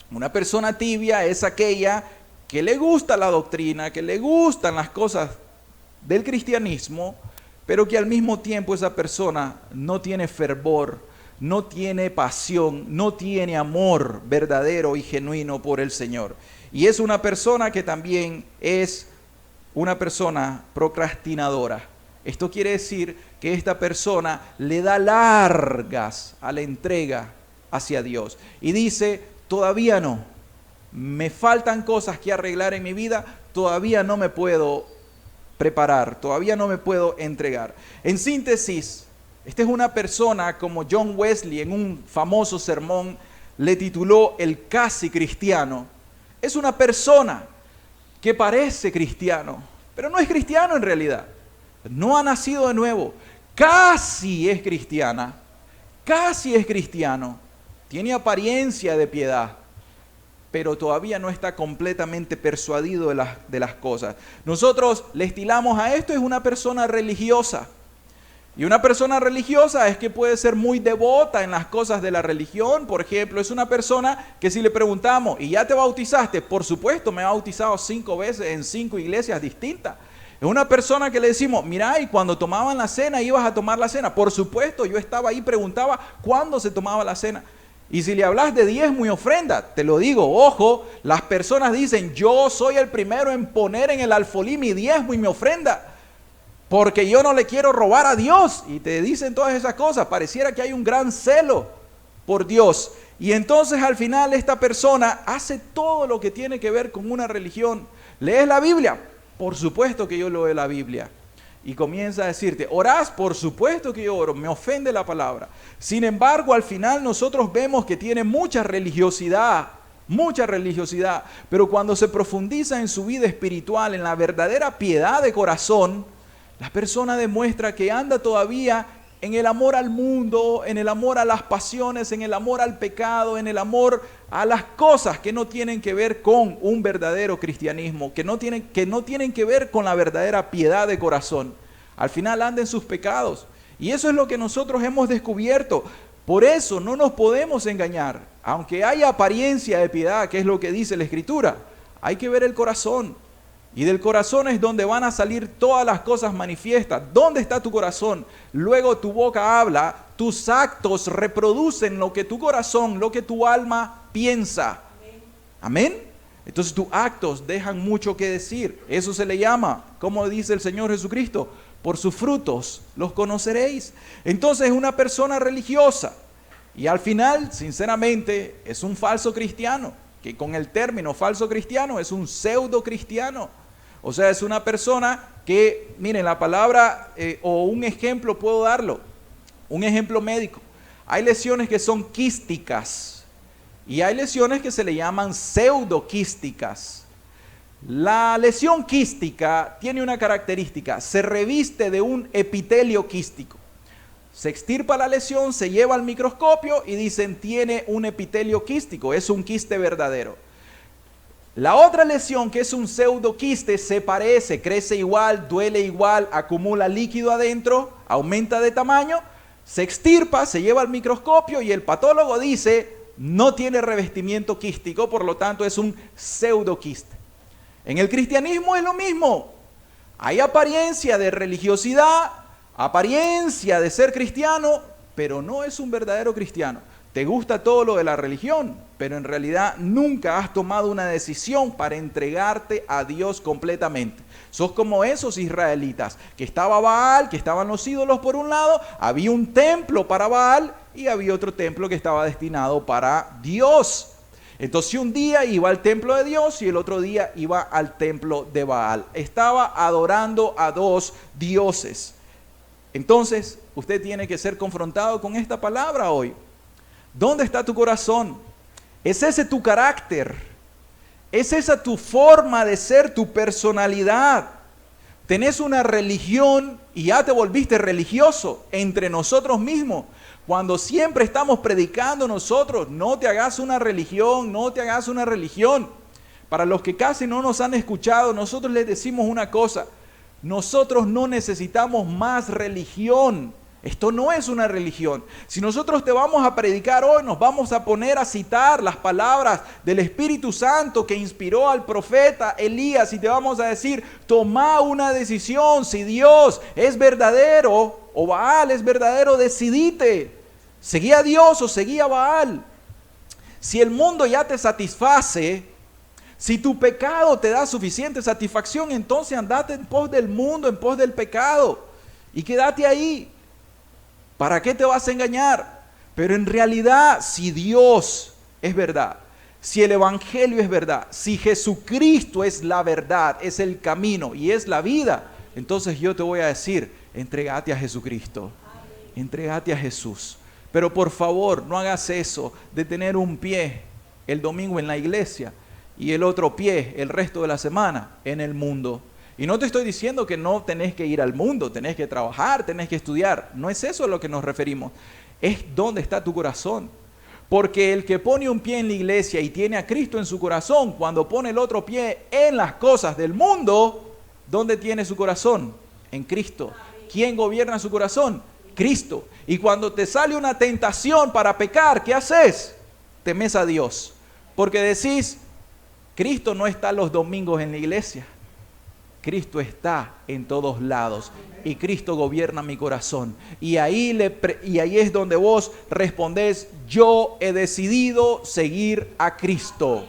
Una persona tibia es aquella que le gusta la doctrina, que le gustan las cosas del cristianismo, pero que al mismo tiempo esa persona no tiene fervor, no tiene pasión, no tiene amor verdadero y genuino por el Señor. Y es una persona que también es una persona procrastinadora. Esto quiere decir que esta persona le da largas a la entrega hacia Dios. Y dice, todavía no, me faltan cosas que arreglar en mi vida, todavía no me puedo preparar, todavía no me puedo entregar. En síntesis, esta es una persona como John Wesley en un famoso sermón le tituló el casi cristiano. Es una persona que parece cristiano, pero no es cristiano en realidad. No ha nacido de nuevo. Casi es cristiana, casi es cristiano. Tiene apariencia de piedad, pero todavía no está completamente persuadido de las cosas. Nosotros le estilamos a esto, es una persona religiosa. Y una persona religiosa es que puede ser muy devota en las cosas de la religión. Por ejemplo, es una persona que si le preguntamos, ¿y ya te bautizaste? Por supuesto, me he bautizado 5 veces en 5 iglesias distintas. Es una persona que le decimos, mira, y cuando tomaban la cena, ibas a tomar la cena. Por supuesto, yo estaba ahí, preguntaba cuándo se tomaba la cena. Y si le hablas de diezmo y ofrenda, te lo digo, ojo, las personas dicen, yo soy el primero en poner en el alfolí mi diezmo y mi ofrenda, porque yo no le quiero robar a Dios. Y te dicen todas esas cosas, pareciera que hay un gran celo por Dios. Y entonces al final esta persona hace todo lo que tiene que ver con una religión. ¿Lees la Biblia? Por supuesto que yo leo la Biblia. Y comienza a decirte, ¿orás? Por supuesto que yo oro, me ofende la palabra. Sin embargo, al final nosotros vemos que tiene mucha religiosidad mucha religiosidad, pero cuando se profundiza en su vida espiritual, en la verdadera piedad de corazón, la persona demuestra que anda todavía en el amor al mundo, en el amor a las pasiones, en el amor al pecado, en el amor a las cosas que no tienen que ver con un verdadero cristianismo, que no tienen que ver con la verdadera piedad de corazón. Al final anda en sus pecados. Y eso es lo que nosotros hemos descubierto. Por eso no nos podemos engañar. Aunque haya apariencia de piedad, que es lo que dice la Escritura, hay que ver el corazón. Y del corazón es donde van a salir todas las cosas manifiestas. ¿Dónde está tu corazón? Luego tu boca habla, tus actos reproducen lo que tu corazón, lo que tu alma piensa. Amén. Entonces tus actos dejan mucho que decir. Eso se le llama, como dice el Señor Jesucristo, por sus frutos los conoceréis. Entonces una persona religiosa y al final, sinceramente, es un falso cristiano, que con el término falso cristiano es un pseudo cristiano. O sea, es una persona que, miren, la palabra o un ejemplo puedo darlo, un ejemplo médico. Hay lesiones que son quísticas y hay lesiones que se le llaman pseudoquísticas. La lesión quística tiene una característica, se reviste de un epitelio quístico. Se extirpa la lesión, se lleva al microscopio y dicen tiene un epitelio quístico, es un quiste verdadero. La otra lesión, que es un pseudoquiste, se parece, crece igual, duele igual, acumula líquido adentro, aumenta de tamaño, se extirpa, se lleva al microscopio y el patólogo dice no tiene revestimiento quístico, por lo tanto es un pseudoquiste. En el cristianismo es lo mismo. Hay apariencia de religiosidad, apariencia de ser cristiano, pero no es un verdadero cristiano. Te gusta todo lo de la religión, pero en realidad nunca has tomado una decisión para entregarte a Dios completamente. Sos como esos israelitas, que estaba Baal, que estaban los ídolos por un lado, había un templo para Baal y había otro templo que estaba destinado para Dios. Entonces un día iba al templo de Dios y el otro día iba al templo de Baal. Estaba adorando a dos dioses. Entonces usted tiene que ser confrontado con esta palabra hoy. ¿Dónde está tu corazón? ¿Es ese tu carácter? ¿Es esa tu forma de ser, tu personalidad? ¿Tenés una religión y ya te volviste religioso entre nosotros mismos? Cuando siempre estamos predicando nosotros, no te hagas una religión, no te hagas una religión. Para los que casi no nos han escuchado, nosotros les decimos una cosa. Nosotros no necesitamos más religión. Esto no es una religión. Si nosotros te vamos a predicar hoy, nos vamos a poner a citar las palabras del Espíritu Santo que inspiró al profeta Elías y te vamos a decir, toma una decisión. Si Dios es verdadero o Baal es verdadero, decidite. ¿Seguí a Dios o seguí a Baal? Si el mundo ya te satisface, si tu pecado te da suficiente satisfacción, entonces andate en pos del mundo, en pos del pecado y quédate ahí. ¿Para qué te vas a engañar? Pero en realidad, si Dios es verdad, si el Evangelio es verdad, si Jesucristo es la verdad, es el camino y es la vida, entonces yo te voy a decir, entrégate a Jesucristo, entrégate a Jesús. Pero por favor, no hagas eso de tener un pie el domingo en la iglesia y el otro pie el resto de la semana en el mundo. Y no te estoy diciendo que no tenés que ir al mundo, tenés que trabajar, tenés que estudiar. No es eso a lo que nos referimos. Es dónde está tu corazón. Porque el que pone un pie en la iglesia y tiene a Cristo en su corazón, cuando pone el otro pie en las cosas del mundo, ¿dónde tiene su corazón? En Cristo. ¿Quién gobierna su corazón? Cristo. Y cuando te sale una tentación para pecar, ¿qué haces? Temes a Dios. Porque decís, Cristo no está los domingos en la iglesia. Cristo está en todos lados y Cristo gobierna mi corazón. Y ahí es donde vos respondés, yo he decidido seguir a Cristo.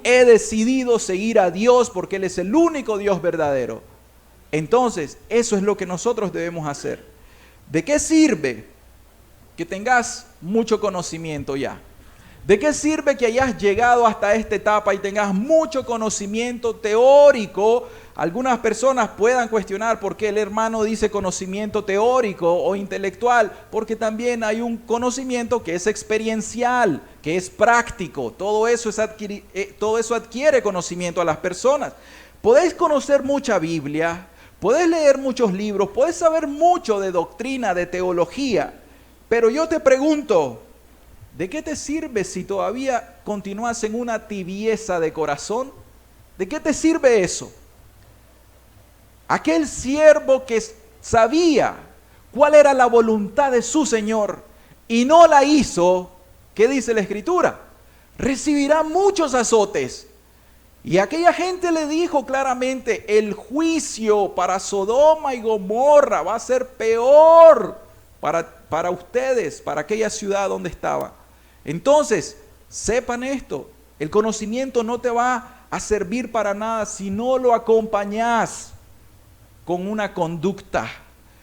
He decidido seguir a Dios porque Él es el único Dios verdadero. Entonces, eso es lo que nosotros debemos hacer. ¿De qué sirve que tengas mucho conocimiento ya? ¿De qué sirve que hayas llegado hasta esta etapa y tengas mucho conocimiento teórico? Algunas personas puedan cuestionar por qué el hermano dice conocimiento teórico o intelectual, porque también hay un conocimiento que es experiencial, que es práctico. Todo eso adquiere conocimiento a las personas. Podéis conocer mucha Biblia, podés leer muchos libros, podés saber mucho de doctrina, de teología, pero yo te pregunto, ¿de qué te sirve si todavía continúas en una tibieza de corazón? ¿De qué te sirve eso? Aquel siervo que sabía cuál era la voluntad de su Señor y no la hizo, ¿qué dice la Escritura? Recibirá muchos azotes. Y aquella gente le dijo claramente, el juicio para Sodoma y Gomorra va a ser peor para ustedes, para aquella ciudad donde estaban. Entonces, sepan esto, el conocimiento no te va a servir para nada si no lo acompañas con una conducta.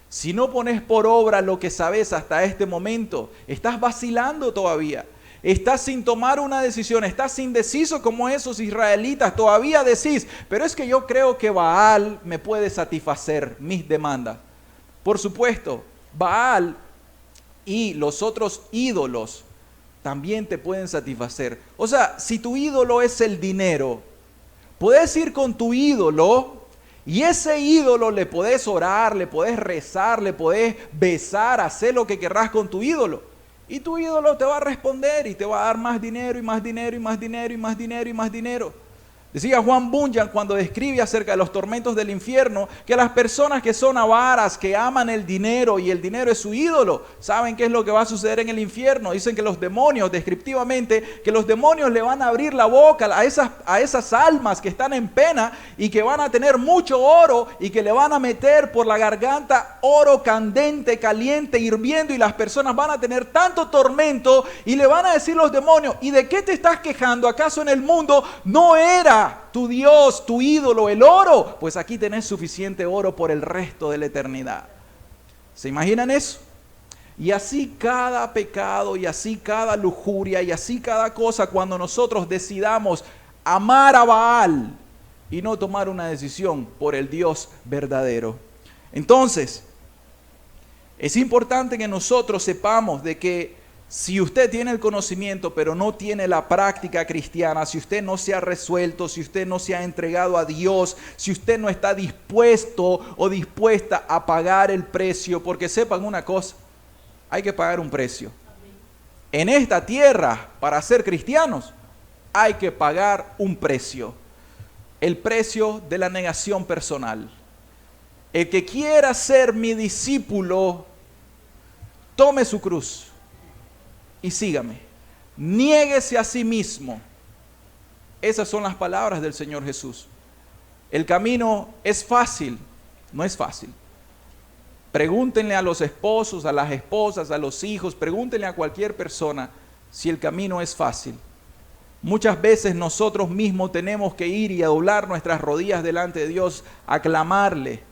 Si no pones por obra lo que sabes hasta este momento, estás vacilando todavía. Estás sin tomar una decisión, estás indeciso como esos israelitas. Todavía decís, pero es que yo creo que Baal me puede satisfacer mis demandas. Por supuesto, Baal y los otros ídolos también te pueden satisfacer. O sea, si tu ídolo es el dinero, puedes ir con tu ídolo y ese ídolo le podés orar, le podés rezar, le podés besar, hacer lo que querrás con tu ídolo. Y tu ídolo te va a responder y te va a dar más dinero y más dinero y más dinero y más dinero y más dinero. Decía Juan Bunyan cuando describe acerca de los tormentos del infierno, que las personas que son avaras, que aman el dinero y el dinero es su ídolo, ¿saben qué es lo que va a suceder en el infierno? Dicen que los demonios, descriptivamente, que los demonios le van a abrir la boca a esas almas que están en pena y que van a tener mucho oro y que le van a meter por la garganta oro candente, caliente, hirviendo, y las personas van a tener tanto tormento y le van a decir los demonios, ¿y de qué te estás quejando? ¿Acaso en el mundo no era tu Dios, tu ídolo, el oro? Pues aquí tenés suficiente oro por el resto de la eternidad. ¿Se imaginan eso? Y así cada pecado, y así cada lujuria, y así cada cosa, cuando nosotros decidamos amar a Baal y no tomar una decisión por el Dios verdadero. Entonces, es importante que nosotros sepamos de que si usted tiene el conocimiento, pero no tiene la práctica cristiana, si usted no se ha resuelto, si usted no se ha entregado a Dios, si usted no está dispuesto o dispuesta a pagar el precio, porque sepan una cosa, hay que pagar un precio. En esta tierra, para ser cristianos, hay que pagar un precio. El precio de la negación personal. El que quiera ser mi discípulo, tome su cruz y sígame. Niéguese a sí mismo. Esas son las palabras del Señor Jesús. El camino es fácil, no es fácil. Pregúntenle a los esposos, a las esposas, a los hijos, pregúntenle a cualquier persona si el camino es fácil. Muchas veces nosotros mismos tenemos que ir y a doblar nuestras rodillas delante de Dios, a clamarle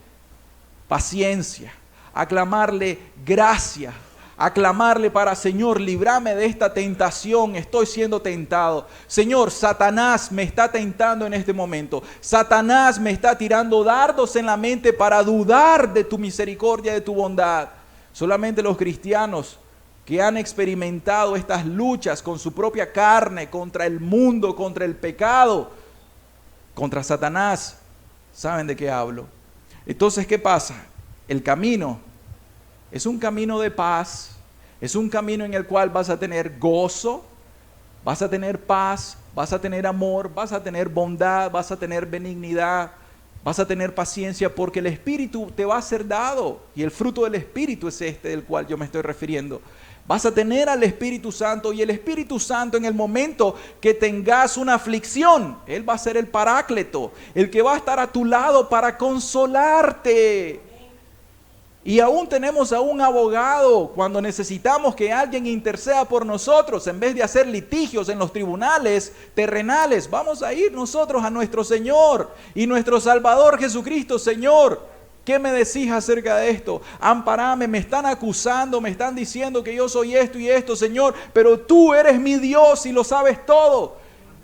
paciencia, a clamarle gracia, a clamarle para, Señor, líbrame de esta tentación, estoy siendo tentado. Señor, Satanás me está tentando en este momento. Satanás me está tirando dardos en la mente para dudar de tu misericordia, de tu bondad. Solamente los cristianos que han experimentado estas luchas con su propia carne, contra el mundo, contra el pecado, contra Satanás, saben de qué hablo. Entonces, ¿qué pasa? El camino es un camino de paz, es un camino en el cual vas a tener gozo, vas a tener paz, vas a tener amor, vas a tener bondad, vas a tener benignidad, vas a tener paciencia, porque el Espíritu te va a ser dado, y el fruto del Espíritu es este del cual yo me estoy refiriendo. Vas a tener al Espíritu Santo, y el Espíritu Santo, en el momento que tengas una aflicción, Él va a ser el paráclito, el que va a estar a tu lado para consolarte. Y aún tenemos a un abogado cuando necesitamos que alguien interceda por nosotros. En vez de hacer litigios en los tribunales terrenales, vamos a ir nosotros a nuestro Señor y nuestro Salvador Jesucristo. Señor, ¿Qué me decís acerca de esto? Amparame, me están acusando, me están diciendo que yo soy esto y esto, Señor, pero tú eres mi Dios y lo sabes todo.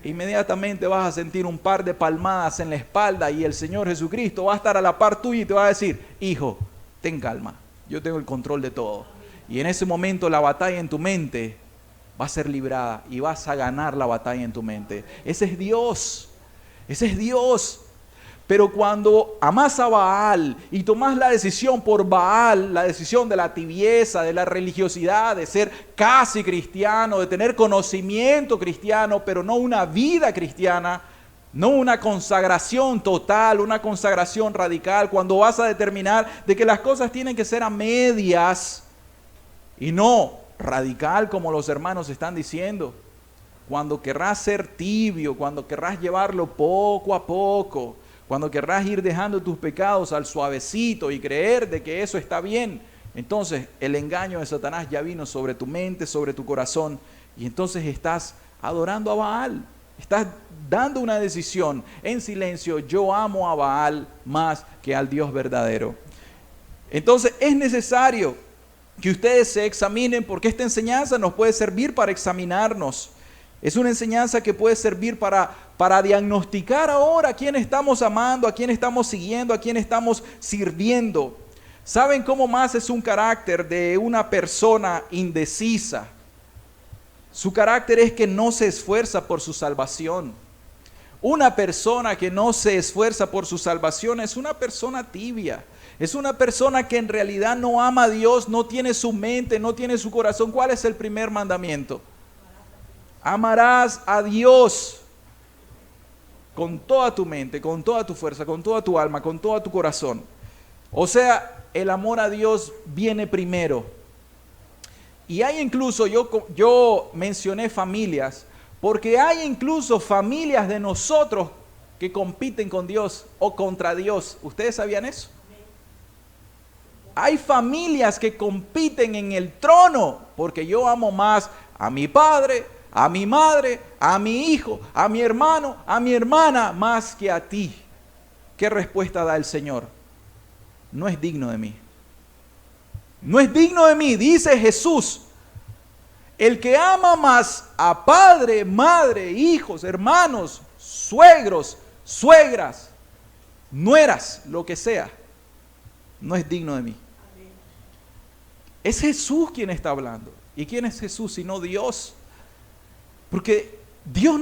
Inmediatamente vas a sentir un par de palmadas en la espalda y el Señor Jesucristo va a estar a la par tuya y te va a decir, hijo, ten calma, yo tengo el control de todo. Y en ese momento la batalla en tu mente va a ser librada y vas a ganar la batalla en tu mente. Ese es Dios, ese es Dios. Pero cuando amas a Baal y tomas la decisión por Baal, la decisión de la tibieza, de la religiosidad, de ser casi cristiano, de tener conocimiento cristiano, pero no una vida cristiana, no una consagración total, una consagración radical, cuando vas a determinar de que las cosas tienen que ser a medias y no radical como los hermanos están diciendo, cuando querrás ser tibio, cuando querrás llevarlo poco a poco, cuando querrás ir dejando tus pecados al suavecito y creer de que eso está bien, entonces el engaño de Satanás ya vino sobre tu mente, sobre tu corazón, y entonces estás adorando a Baal, estás dando una decisión en silencio, yo amo a Baal más que al Dios verdadero. Entonces es necesario que ustedes se examinen, porque esta enseñanza nos puede servir para examinarnos. Es una enseñanza que puede servir para diagnosticar ahora a quién estamos amando, a quién estamos siguiendo, a quién estamos sirviendo. ¿Saben cómo más es un carácter de una persona indecisa? Su carácter es que no se esfuerza por su salvación. Una persona que no se esfuerza por su salvación es una persona tibia. Es una persona que en realidad no ama a Dios, no tiene su mente, no tiene su corazón. ¿Cuál es el primer mandamiento? Amarás a Dios con toda tu mente, con toda tu fuerza, con toda tu alma, con todo tu corazón. O sea, el amor a Dios viene primero. Y hay incluso, yo mencioné familias, porque hay incluso familias de nosotros que compiten con Dios o contra Dios. ¿Ustedes sabían eso? Hay familias que compiten en el trono, porque yo amo más a mi padre, a mi madre, a mi hijo, a mi hermano, a mi hermana, más que a ti. ¿Qué respuesta da el Señor? No es digno de mí. No es digno de mí, dice Jesús. El que ama más a padre, madre, hijos, hermanos, suegros, suegras, nueras, lo que sea, no es digno de mí. Es Jesús quien está hablando. ¿Y quién es Jesús sino Dios? Porque Dios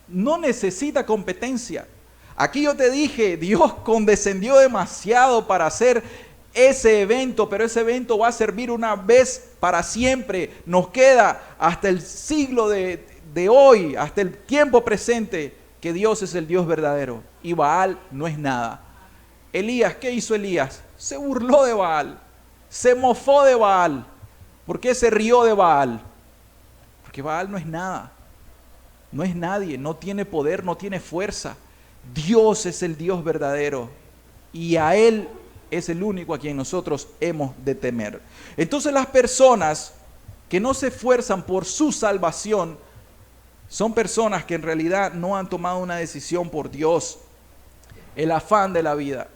no necesita competencia. Aquí yo te dije, Dios condescendió demasiado para hacer ese evento, pero ese evento va a servir una vez para siempre. Nos queda hasta el siglo de hoy, hasta el tiempo presente, que Dios es el Dios verdadero y Baal no es nada. Elías, ¿qué hizo Elías? Se burló de Baal, se mofó de Baal. ¿Por qué se rió de Baal? Porque Baal no es nada. No es nadie, no tiene poder, no tiene fuerza. Dios es el Dios verdadero y a Él es el único a quien nosotros hemos de temer. Entonces las personas que no se esfuerzan por su salvación son personas que en realidad no han tomado una decisión por Dios. El afán de la vida.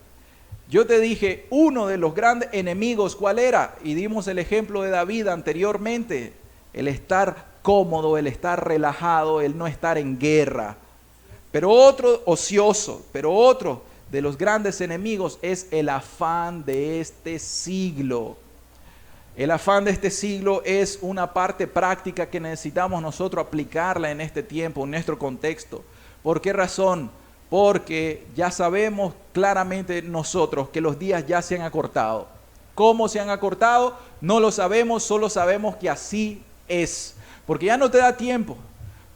Yo te dije, uno de los grandes enemigos, ¿cuál era? Y dimos el ejemplo de David anteriormente, el estar cómodo, el estar relajado, el no estar en guerra. Pero otro ocioso, pero otro de los grandes enemigos es el afán de este siglo. El afán de este siglo es una parte práctica que necesitamos nosotros aplicarla en este tiempo, en nuestro contexto. ¿Por qué razón? Porque ya sabemos claramente nosotros que los días ya se han acortado. ¿Cómo se han acortado? No lo sabemos, solo sabemos que así es. Porque ya no te da tiempo.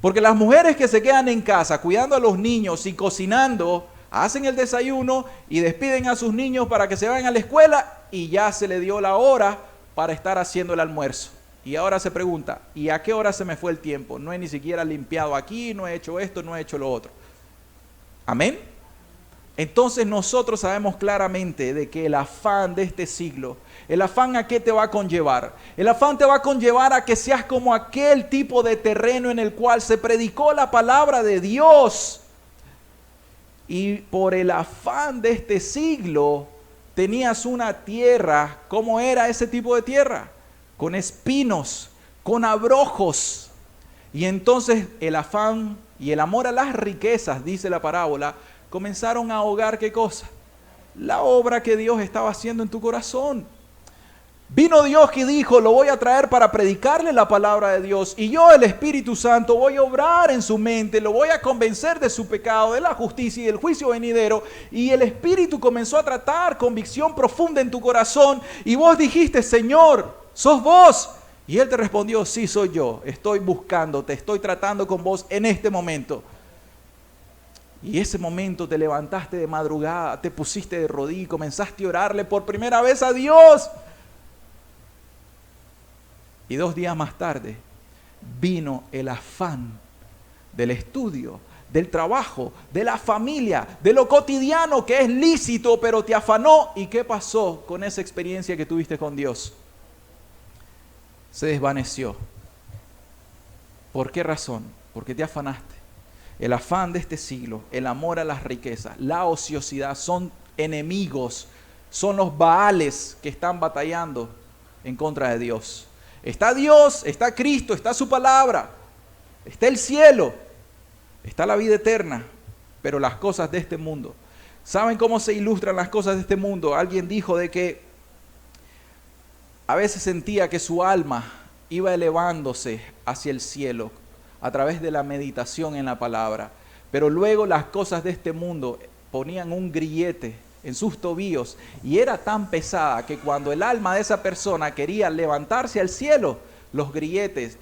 Porque las mujeres que se quedan en casa cuidando a los niños y cocinando, hacen el desayuno y despiden a sus niños para que se vayan a la escuela y ya se le dio la hora para estar haciendo el almuerzo. Y ahora se pregunta, ¿y a qué hora se me fue el tiempo? No he ni siquiera limpiado aquí, no he hecho esto, no he hecho lo otro. Amén. Entonces nosotros sabemos claramente de que el afán de este siglo, el afán ¿a qué te va a conllevar? El afán te va a conllevar a que seas como aquel tipo de terreno en el cual se predicó la palabra de Dios. Y por el afán de este siglo, tenías una tierra. ¿Cómo era ese tipo de tierra? Con espinos, con abrojos. Y entonces el afán y el amor a las riquezas, dice la parábola, comenzaron a ahogar ¿qué cosa? La obra que Dios estaba haciendo en tu corazón. Vino Dios que dijo, lo voy a traer para predicarle la palabra de Dios, y yo, el Espíritu Santo, voy a obrar en su mente, lo voy a convencer de su pecado, de la justicia y del juicio venidero. Y el Espíritu comenzó a tratar convicción profunda en tu corazón, y vos dijiste, Señor, ¿sos vos? Y Él te respondió, sí, soy yo, estoy buscándote, estoy tratando con vos en este momento. Y ese momento te levantaste de madrugada, te pusiste de rodillas y comenzaste a orarle por primera vez a Dios. Y 2 días más tarde vino el afán del estudio, del trabajo, de la familia, de lo cotidiano que es lícito, pero te afanó. ¿Y qué pasó con esa experiencia que tuviste con Dios? Se desvaneció. ¿Por qué razón? Porque te afanaste. El afán de este siglo, el amor a las riquezas, la ociosidad son enemigos, son los Baales que están batallando en contra de Dios. Está Dios, está Cristo, está su palabra, está el cielo, está la vida eterna, pero las cosas de este mundo. ¿Saben cómo se ilustran las cosas de este mundo? Alguien dijo de que a veces sentía que su alma iba elevándose hacia el cielo a través de la meditación en la palabra, pero luego las cosas de este mundo ponían un grillete en sus tobillos, y era tan pesada que cuando el alma de esa persona quería levantarse al cielo, los grilletes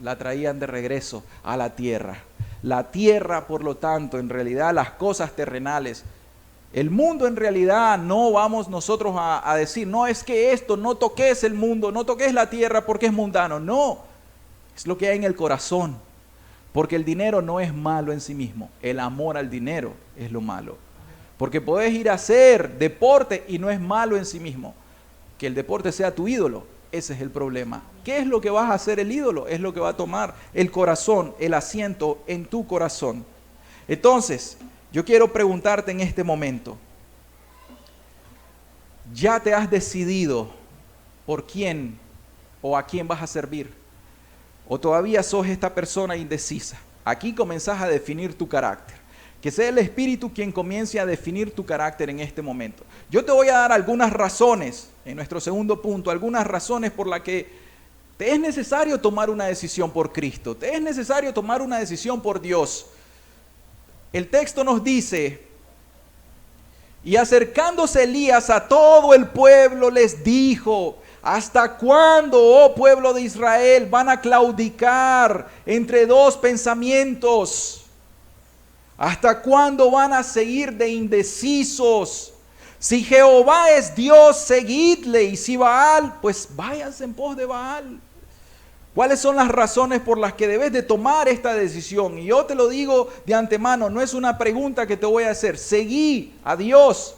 la traían de regreso a la tierra. La tierra, por lo tanto, en realidad las cosas terrenales, el mundo en realidad no vamos nosotros a decir, no es que esto, no toques el mundo, no toques la tierra porque es mundano. No, es lo que hay en el corazón, porque el dinero no es malo en sí mismo, el amor al dinero es lo malo. Porque podés ir a hacer deporte y no es malo en sí mismo. Que el deporte sea tu ídolo, ese es el problema. ¿Qué es lo que vas a hacer el ídolo? Es lo que va a tomar el corazón, el asiento en tu corazón. Entonces, yo quiero preguntarte en este momento, ¿ya te has decidido por quién o a quién vas a servir? ¿O todavía sos esta persona indecisa? Aquí comenzás a definir tu carácter. Que sea el Espíritu quien comience a definir tu carácter en este momento. Yo te voy a dar algunas razones, en nuestro segundo punto, algunas razones por las que te es necesario tomar una decisión por Cristo, te es necesario tomar una decisión por Dios. El texto nos dice, y acercándose Elías a todo el pueblo les dijo, ¿hasta cuándo, oh pueblo de Israel, van a claudicar entre 2 pensamientos? ¿Hasta cuándo van a seguir de indecisos? Si Jehová es Dios, seguidle, y si Baal, pues váyanse en pos de Baal. ¿Cuáles son las razones por las que debes de tomar esta decisión? Y yo te lo digo de antemano, no es una pregunta que te voy a hacer. Seguí a Dios,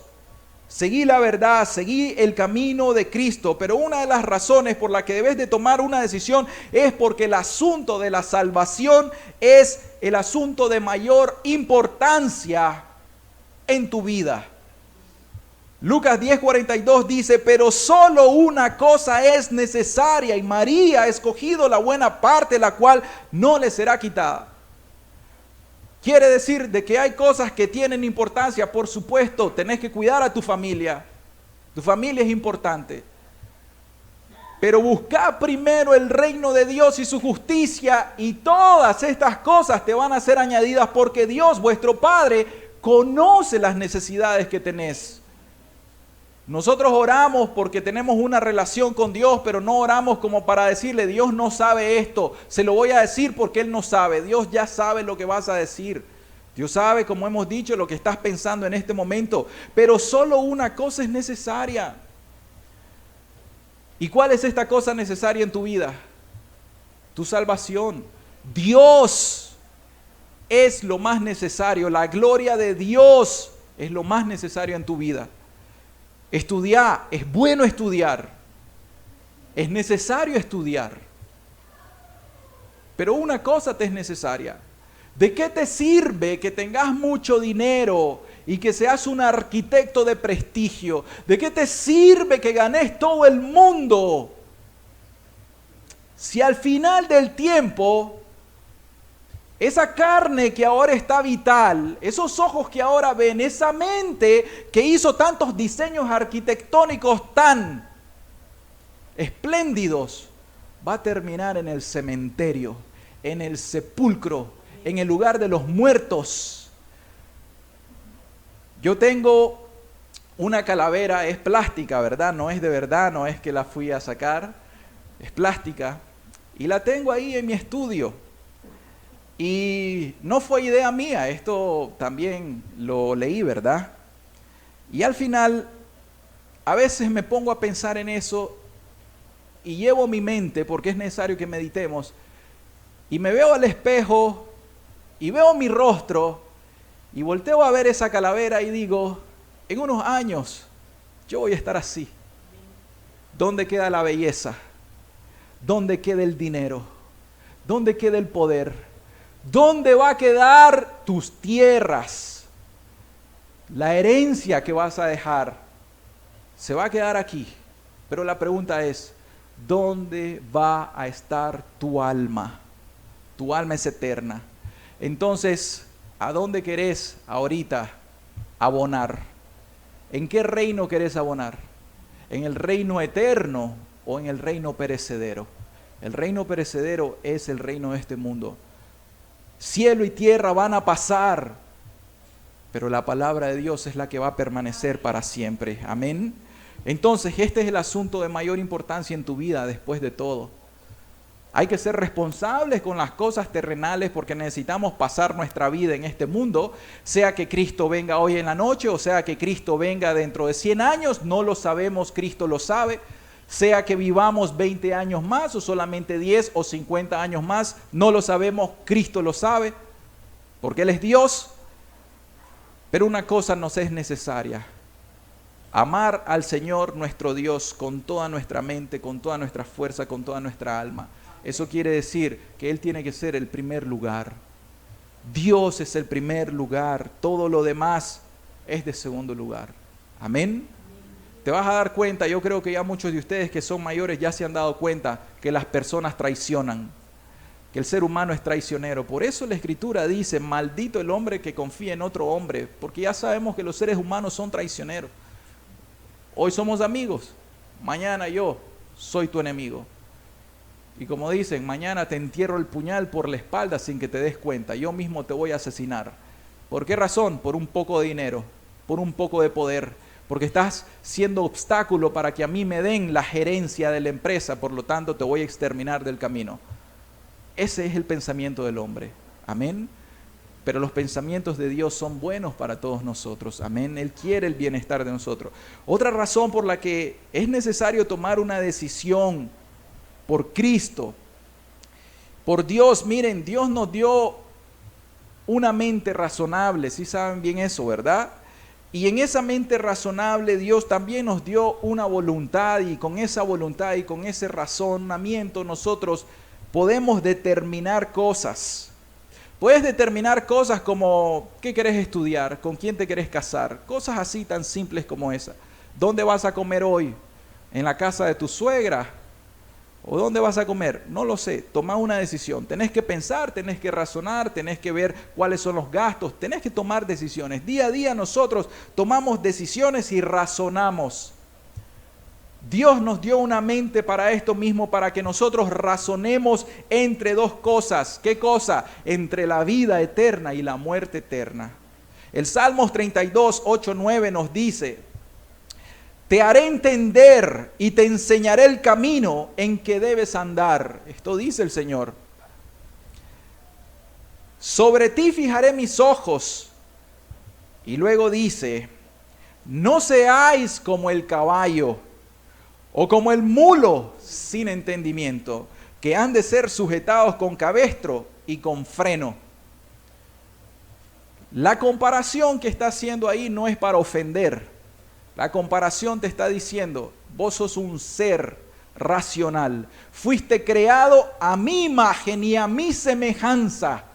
seguí la verdad, seguí el camino de Cristo. Pero una de las razones por las que debes de tomar una decisión es porque el asunto de la salvación es el asunto de mayor importancia en tu vida. Lucas 10:42 dice, pero solo una cosa es necesaria, y María ha escogido la buena parte, la cual no le será quitada. Quiere decir de que hay cosas que tienen importancia, por supuesto, tenés que cuidar a tu familia es importante. Pero busca primero el reino de Dios y su justicia, y todas estas cosas te van a ser añadidas, porque Dios, vuestro Padre, conoce las necesidades que tenés. Nosotros oramos porque tenemos una relación con Dios, pero no oramos como para decirle, Dios no sabe esto, se lo voy a decir porque Él no sabe. Dios ya sabe lo que vas a decir. Dios sabe, como hemos dicho, lo que estás pensando en este momento. Pero solo una cosa es necesaria. ¿Y cuál es esta cosa necesaria en tu vida? Tu salvación. Dios es lo más necesario. La gloria de Dios es lo más necesario en tu vida. Estudiar, es bueno estudiar. Es necesario estudiar. Pero una cosa te es necesaria. ¿De qué te sirve que tengas mucho dinero y que seas un arquitecto de prestigio? ¿De qué te sirve que ganes todo el mundo si al final del tiempo esa carne que ahora está vital, esos ojos que ahora ven, esa mente que hizo tantos diseños arquitectónicos tan espléndidos, va a terminar en el cementerio, en el sepulcro, en el lugar de los muertos? Yo tengo una calavera, es plástica, ¿verdad? No es de verdad, no es que la fui a sacar, es plástica, y la tengo ahí en mi estudio. Y no fue idea mía, esto también lo leí, ¿verdad? Y al final, a veces me pongo a pensar en eso y llevo mi mente, porque es necesario que meditemos, y me veo al espejo y veo mi rostro y volteo a ver esa calavera y digo, en unos años yo voy a estar así. ¿Dónde queda la belleza? ¿Dónde queda el dinero? ¿Dónde queda el poder? ¿Dónde va a quedar tus tierras? La herencia que vas a dejar se va a quedar aquí. Pero la pregunta es, ¿dónde va a estar tu alma? Tu alma es eterna. Entonces, ¿a dónde querés ahorita abonar? ¿En qué reino querés abonar? ¿En el reino eterno o en el reino perecedero? El reino perecedero es el reino de este mundo. Cielo y tierra van a pasar, pero la palabra de Dios es la que va a permanecer para siempre. Amén. Entonces, este es el asunto de mayor importancia en tu vida después de todo. Hay que ser responsables con las cosas terrenales porque necesitamos pasar nuestra vida en este mundo, sea que Cristo venga hoy en la noche o sea que Cristo venga dentro de 100 años, no lo sabemos, Cristo lo sabe. Sea que vivamos 20 años más o solamente 10 o 50 años más, no lo sabemos, Cristo lo sabe, porque Él es Dios. Pero una cosa nos es necesaria: amar al Señor nuestro Dios con toda nuestra mente, con toda nuestra fuerza, con toda nuestra alma. Eso quiere decir que Él tiene que ser el primer lugar. Dios es el primer lugar, todo lo demás es de segundo lugar. Amén. Te vas a dar cuenta, yo creo que ya muchos de ustedes que son mayores ya se han dado cuenta que las personas traicionan, que el ser humano es traicionero. Por eso la Escritura dice, maldito el hombre que confía en otro hombre, porque ya sabemos que los seres humanos son traicioneros. Hoy somos amigos, mañana yo soy tu enemigo. Y como dicen, mañana te entierro el puñal por la espalda sin que te des cuenta, yo mismo te voy a asesinar. ¿Por qué razón? Por un poco de dinero, por un poco de poder. Porque estás siendo obstáculo para que a mí me den la gerencia de la empresa, por lo tanto te voy a exterminar del camino. Ese es el pensamiento del hombre. Amén. Pero los pensamientos de Dios son buenos para todos nosotros. Amén. Él quiere el bienestar de nosotros. Otra razón por la que es necesario tomar una decisión por Cristo, por Dios. Miren, Dios nos dio una mente razonable. Sí saben bien eso, ¿verdad? Y en esa mente razonable Dios también nos dio una voluntad, y con esa voluntad y con ese razonamiento nosotros podemos determinar cosas. Puedes determinar cosas como qué querés estudiar, con quién te querés casar, cosas así tan simples como esa. ¿Dónde vas a comer hoy? ¿En la casa de tu suegra? ¿O dónde vas a comer? No lo sé, toma una decisión. Tenés que pensar, tenés que razonar, tenés que ver cuáles son los gastos, tenés que tomar decisiones. Día a día nosotros tomamos decisiones y razonamos. Dios nos dio una mente para esto mismo, para que nosotros razonemos entre dos cosas. ¿Qué cosa? Entre la vida eterna y la muerte eterna. El Salmos 32, 8, 9 nos dice: te haré entender y te enseñaré el camino en que debes andar. Esto dice el Señor. Sobre ti fijaré mis ojos. Y luego dice: no seáis como el caballo o como el mulo sin entendimiento, que han de ser sujetados con cabestro y con freno. La comparación que está haciendo ahí no es para ofender. La comparación te está diciendo, vos sos un ser racional. Fuiste creado a mi imagen y a mi semejanza.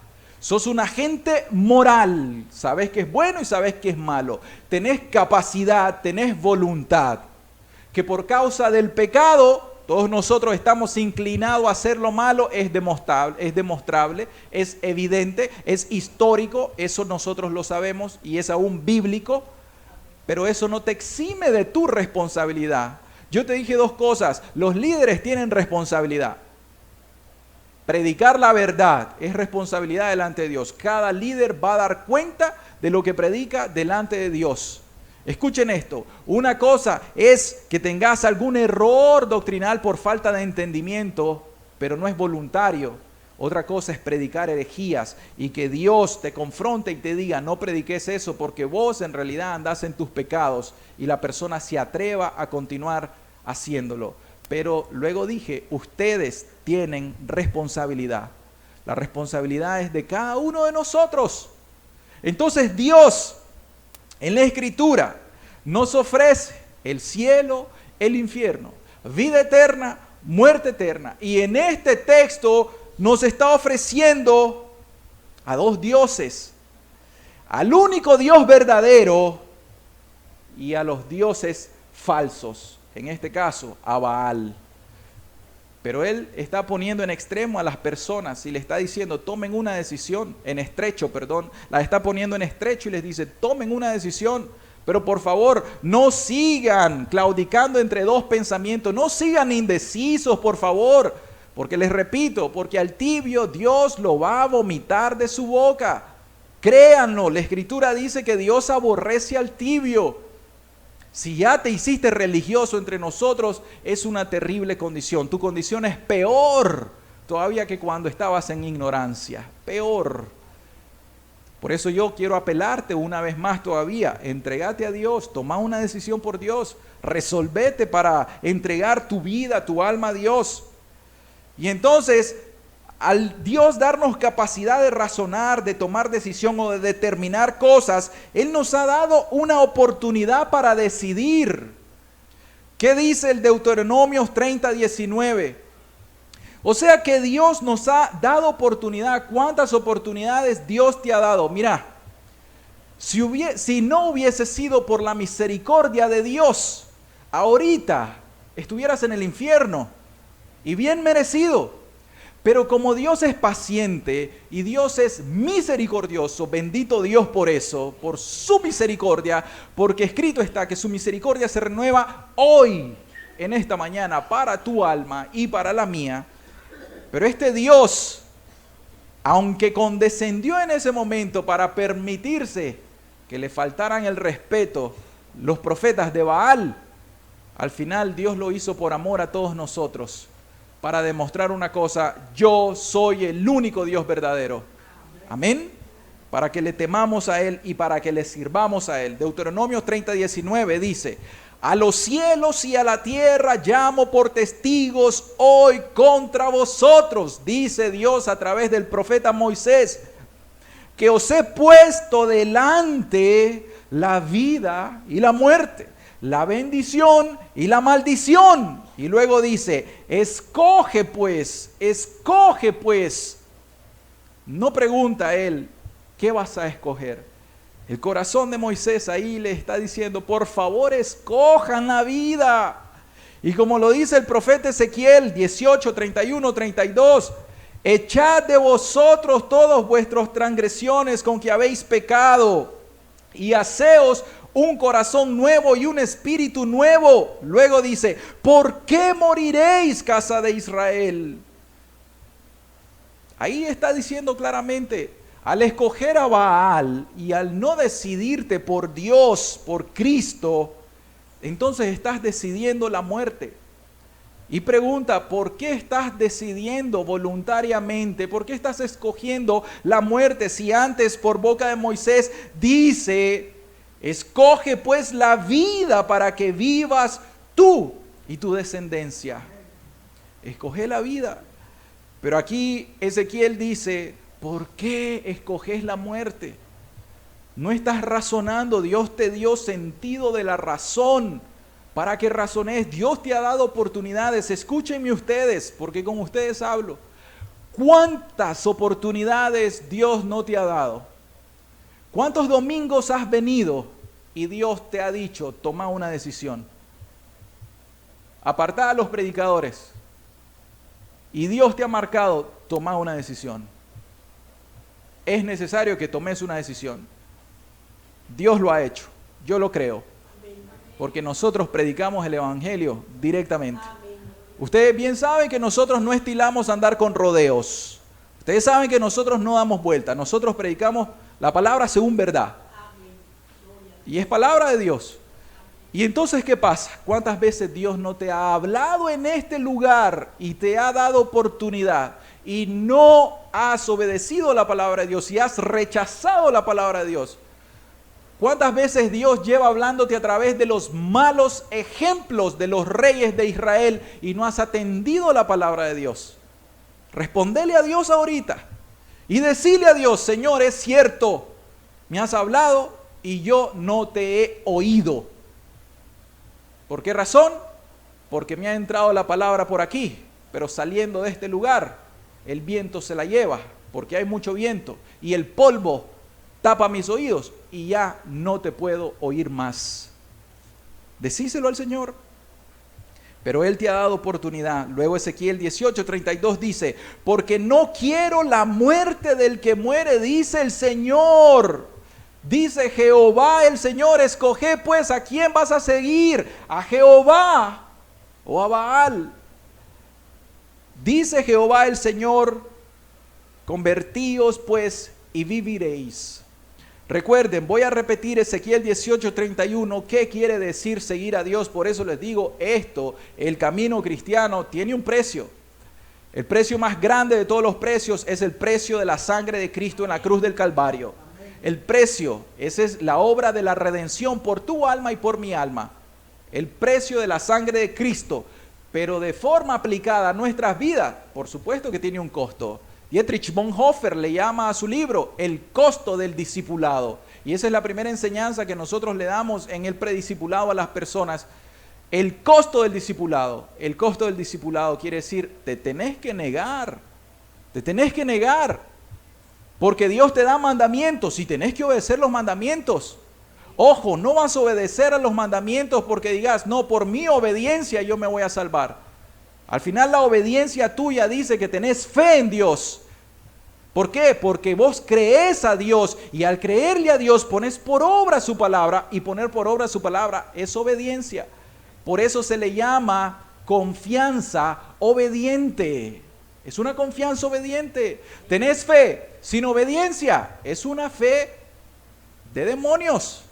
Sos un agente moral. Sabés que es bueno y sabés que es malo. Tenés capacidad, tenés voluntad. Que por causa del pecado, todos nosotros estamos inclinados a hacer lo malo, es demostrable, es evidente, es histórico, eso nosotros lo sabemos y es aún bíblico, pero eso no te exime de tu responsabilidad. Yo te dije dos cosas, los líderes tienen responsabilidad. Predicar la verdad es responsabilidad delante de Dios. Cada líder va a dar cuenta de lo que predica delante de Dios. Escuchen esto, una cosa es que tengas algún error doctrinal por falta de entendimiento, pero no es voluntario. Otra cosa es predicar herejías y que Dios te confronte y te diga, no prediques eso porque vos en realidad andás en tus pecados y la persona se atreva a continuar haciéndolo. Pero luego dije, ustedes tienen responsabilidad. La responsabilidad es de cada uno de nosotros. Entonces Dios en la Escritura nos ofrece el cielo, el infierno, vida eterna, muerte eterna. Y en este texto nos está ofreciendo a dos dioses, al único Dios verdadero y a los dioses falsos, en este caso a Baal. Pero él está poniendo en extremo a las personas y le está diciendo, tomen una decisión, la está poniendo en estrecho y les dice, tomen una decisión, pero por favor, no sigan claudicando entre dos pensamientos, no sigan indecisos, por favor, porque les repito, porque al tibio Dios lo va a vomitar de su boca. Créanlo, la Escritura dice que Dios aborrece al tibio. Si ya te hiciste religioso entre nosotros, es una terrible condición. Tu condición es peor todavía que cuando estabas en ignorancia. Peor. Por eso yo quiero apelarte una vez más todavía. Entregate a Dios, toma una decisión por Dios. Resolvete para entregar tu vida, tu alma a Dios. Y entonces, al Dios darnos capacidad de razonar, de tomar decisión o de determinar cosas, Él nos ha dado una oportunidad para decidir. ¿Qué dice el Deuteronomio 30:19? O sea que Dios nos ha dado oportunidad. ¿Cuántas oportunidades Dios te ha dado? Mira, si no hubiese sido por la misericordia de Dios, ahorita estuvieras en el infierno y bien merecido. Pero como Dios es paciente y Dios es misericordioso, bendito Dios por eso, por su misericordia, porque escrito está que su misericordia se renueva hoy, en esta mañana, para tu alma y para la mía. Pero este Dios, aunque condescendió en ese momento para permitirse que le faltaran el respeto los profetas de Baal, al final Dios lo hizo por amor a todos nosotros. Para demostrar una cosa, yo soy el único Dios verdadero. Amén. Para que le temamos a Él y para que le sirvamos a Él. Deuteronomio 30:19 dice, a los cielos y a la tierra llamo por testigos hoy contra vosotros, dice Dios a través del profeta Moisés, que os he puesto delante la vida y la muerte, la bendición y la maldición. Y luego dice, escoge pues. No pregunta él, ¿qué vas a escoger? El corazón de Moisés ahí le está diciendo, por favor, escojan la vida. Y como lo dice el profeta Ezequiel 18, 31, 32, echad de vosotros todos vuestras transgresiones con que habéis pecado y haceos un corazón nuevo y un espíritu nuevo. Luego dice, ¿por qué moriréis, casa de Israel? Ahí está diciendo claramente, al escoger a Baal y al no decidirte por Dios, por Cristo, entonces estás decidiendo la muerte. Y pregunta, ¿por qué estás decidiendo voluntariamente? ¿Por qué estás escogiendo la muerte si antes por boca de Moisés dice, escoge pues la vida para que vivas tú y tu descendencia? Escoge la vida. Pero aquí Ezequiel dice, ¿por qué escoges la muerte? No estás razonando, Dios te dio sentido de la razón para que razones. Dios te ha dado oportunidades, escúchenme ustedes, porque con ustedes hablo. ¿Cuántas oportunidades Dios no te ha dado? ¿Cuántos domingos has venido y Dios te ha dicho, toma una decisión? Apartad a los predicadores. Y Dios te ha marcado, toma una decisión. Es necesario que tomes una decisión. Dios lo ha hecho, yo lo creo. Porque nosotros predicamos el Evangelio directamente. Ustedes bien saben que nosotros no estilamos andar con rodeos. Ustedes saben que nosotros no damos vuelta. Nosotros predicamos la palabra según verdad. Y es palabra de Dios. Y entonces, ¿qué pasa? ¿Cuántas veces Dios no te ha hablado en este lugar y te ha dado oportunidad y no has obedecido la palabra de Dios y has rechazado la palabra de Dios? ¿Cuántas veces Dios lleva hablándote a través de los malos ejemplos de los reyes de Israel y no has atendido la palabra de Dios? Respondele a Dios ahorita y decile a Dios, Señor, es cierto, me has hablado y yo no te he oído. ¿Por qué razón? Porque me ha entrado la palabra por aquí, pero saliendo de este lugar, el viento se la lleva, porque hay mucho viento, y el polvo tapa mis oídos, y ya no te puedo oír más. Decíselo al Señor. Pero Él te ha dado oportunidad. Luego Ezequiel 18:32 dice, porque no quiero la muerte del que muere, dice el Señor. Dice Jehová el Señor, escoge pues a quién vas a seguir, a Jehová o a Baal. Dice Jehová el Señor, convertíos pues y viviréis. Recuerden, voy a repetir Ezequiel 18:31, ¿qué quiere decir seguir a Dios? Por eso les digo esto, el camino cristiano tiene un precio. El precio más grande de todos los precios es el precio de la sangre de Cristo en la cruz del Calvario. El precio, esa es la obra de la redención por tu alma y por mi alma. El precio de la sangre de Cristo, pero de forma aplicada a nuestras vidas, por supuesto que tiene un costo. Dietrich Bonhoeffer le llama a su libro el costo del discipulado. Y esa es la primera enseñanza que nosotros le damos en el prediscipulado a las personas. El costo del discipulado. El costo del discipulado quiere decir, te tenés que negar. Te tenés que negar. Porque Dios te da mandamientos y tenés que obedecer los mandamientos. Ojo, no vas a obedecer a los mandamientos porque digas, no, por mi obediencia yo me voy a salvar. Al final la obediencia tuya dice que tenés fe en Dios. ¿Por qué? Porque vos creés a Dios y al creerle a Dios pones por obra su palabra y poner por obra su palabra es obediencia. Por eso se le llama confianza obediente. Es una confianza obediente. Tenés fe sin obediencia. Es una fe de demonios.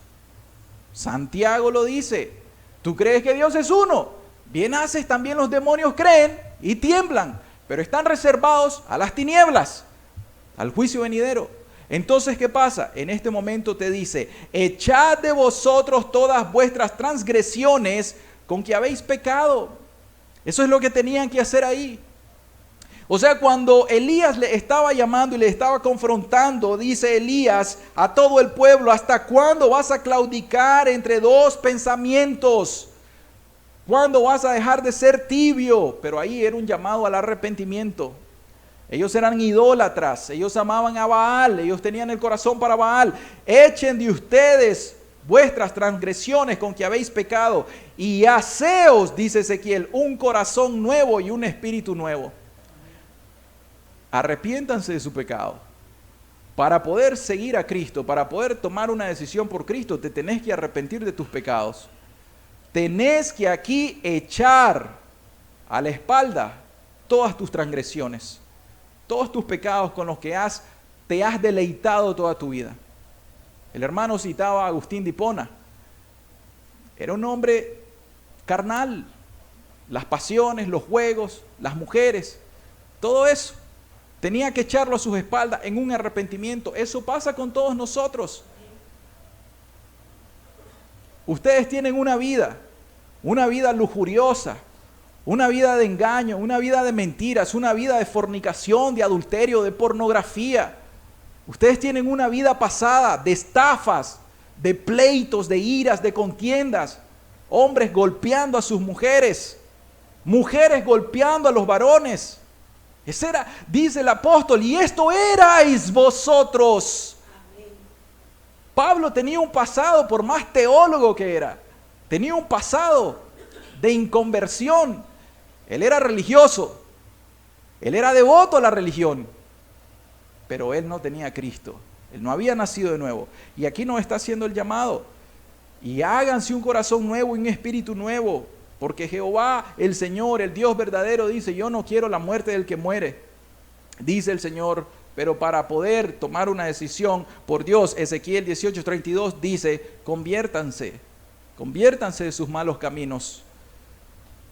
Santiago lo dice. ¿Tú crees que Dios es uno? Bien haces, también los demonios creen y tiemblan. Pero están reservados a las tinieblas, al juicio venidero. Entonces, ¿qué pasa? En este momento te dice, echad de vosotros todas vuestras transgresiones con que habéis pecado. Eso es lo que tenían que hacer ahí. O sea, cuando Elías le estaba llamando y le estaba confrontando, dice Elías a todo el pueblo, ¿hasta cuándo vas a claudicar entre dos pensamientos? ¿Cuándo vas a dejar de ser tibio? Pero ahí era un llamado al arrepentimiento. Ellos eran idólatras, ellos amaban a Baal, ellos tenían el corazón para Baal. Echen de ustedes vuestras transgresiones con que habéis pecado y haceos, dice Ezequiel, un corazón nuevo y un espíritu nuevo. Arrepiéntanse de su pecado. Para poder seguir a Cristo, para poder tomar una decisión por Cristo, te tenés que arrepentir de tus pecados. Tenés que aquí echar a la espalda todas tus transgresiones, todos tus pecados con los que te has deleitado toda tu vida. El hermano citaba a Agustín de Hipona. Era un hombre carnal. Las pasiones, los juegos, las mujeres, todo eso. Tenía que echarlo a sus espaldas en un arrepentimiento. Eso pasa con todos nosotros. Ustedes tienen una vida lujuriosa, una vida de engaño, una vida de mentiras, una vida de fornicación, de adulterio, de pornografía. Ustedes tienen una vida pasada de estafas, de pleitos, de iras, de contiendas. Hombres golpeando a sus mujeres, mujeres golpeando a los varones. Ese era, dice el apóstol, y esto erais vosotros. Pablo tenía un pasado, por más teólogo que era, tenía un pasado de inconversión. Él era religioso, él era devoto a la religión, pero él no tenía a Cristo, él no había nacido de nuevo. Y aquí nos está haciendo el llamado, y háganse un corazón nuevo y un espíritu nuevo, porque Jehová, el Señor, el Dios verdadero, dice: yo no quiero la muerte del que muere, dice el Señor. Pero para poder tomar una decisión por Dios, Ezequiel 18:32 dice: conviértanse de sus malos caminos.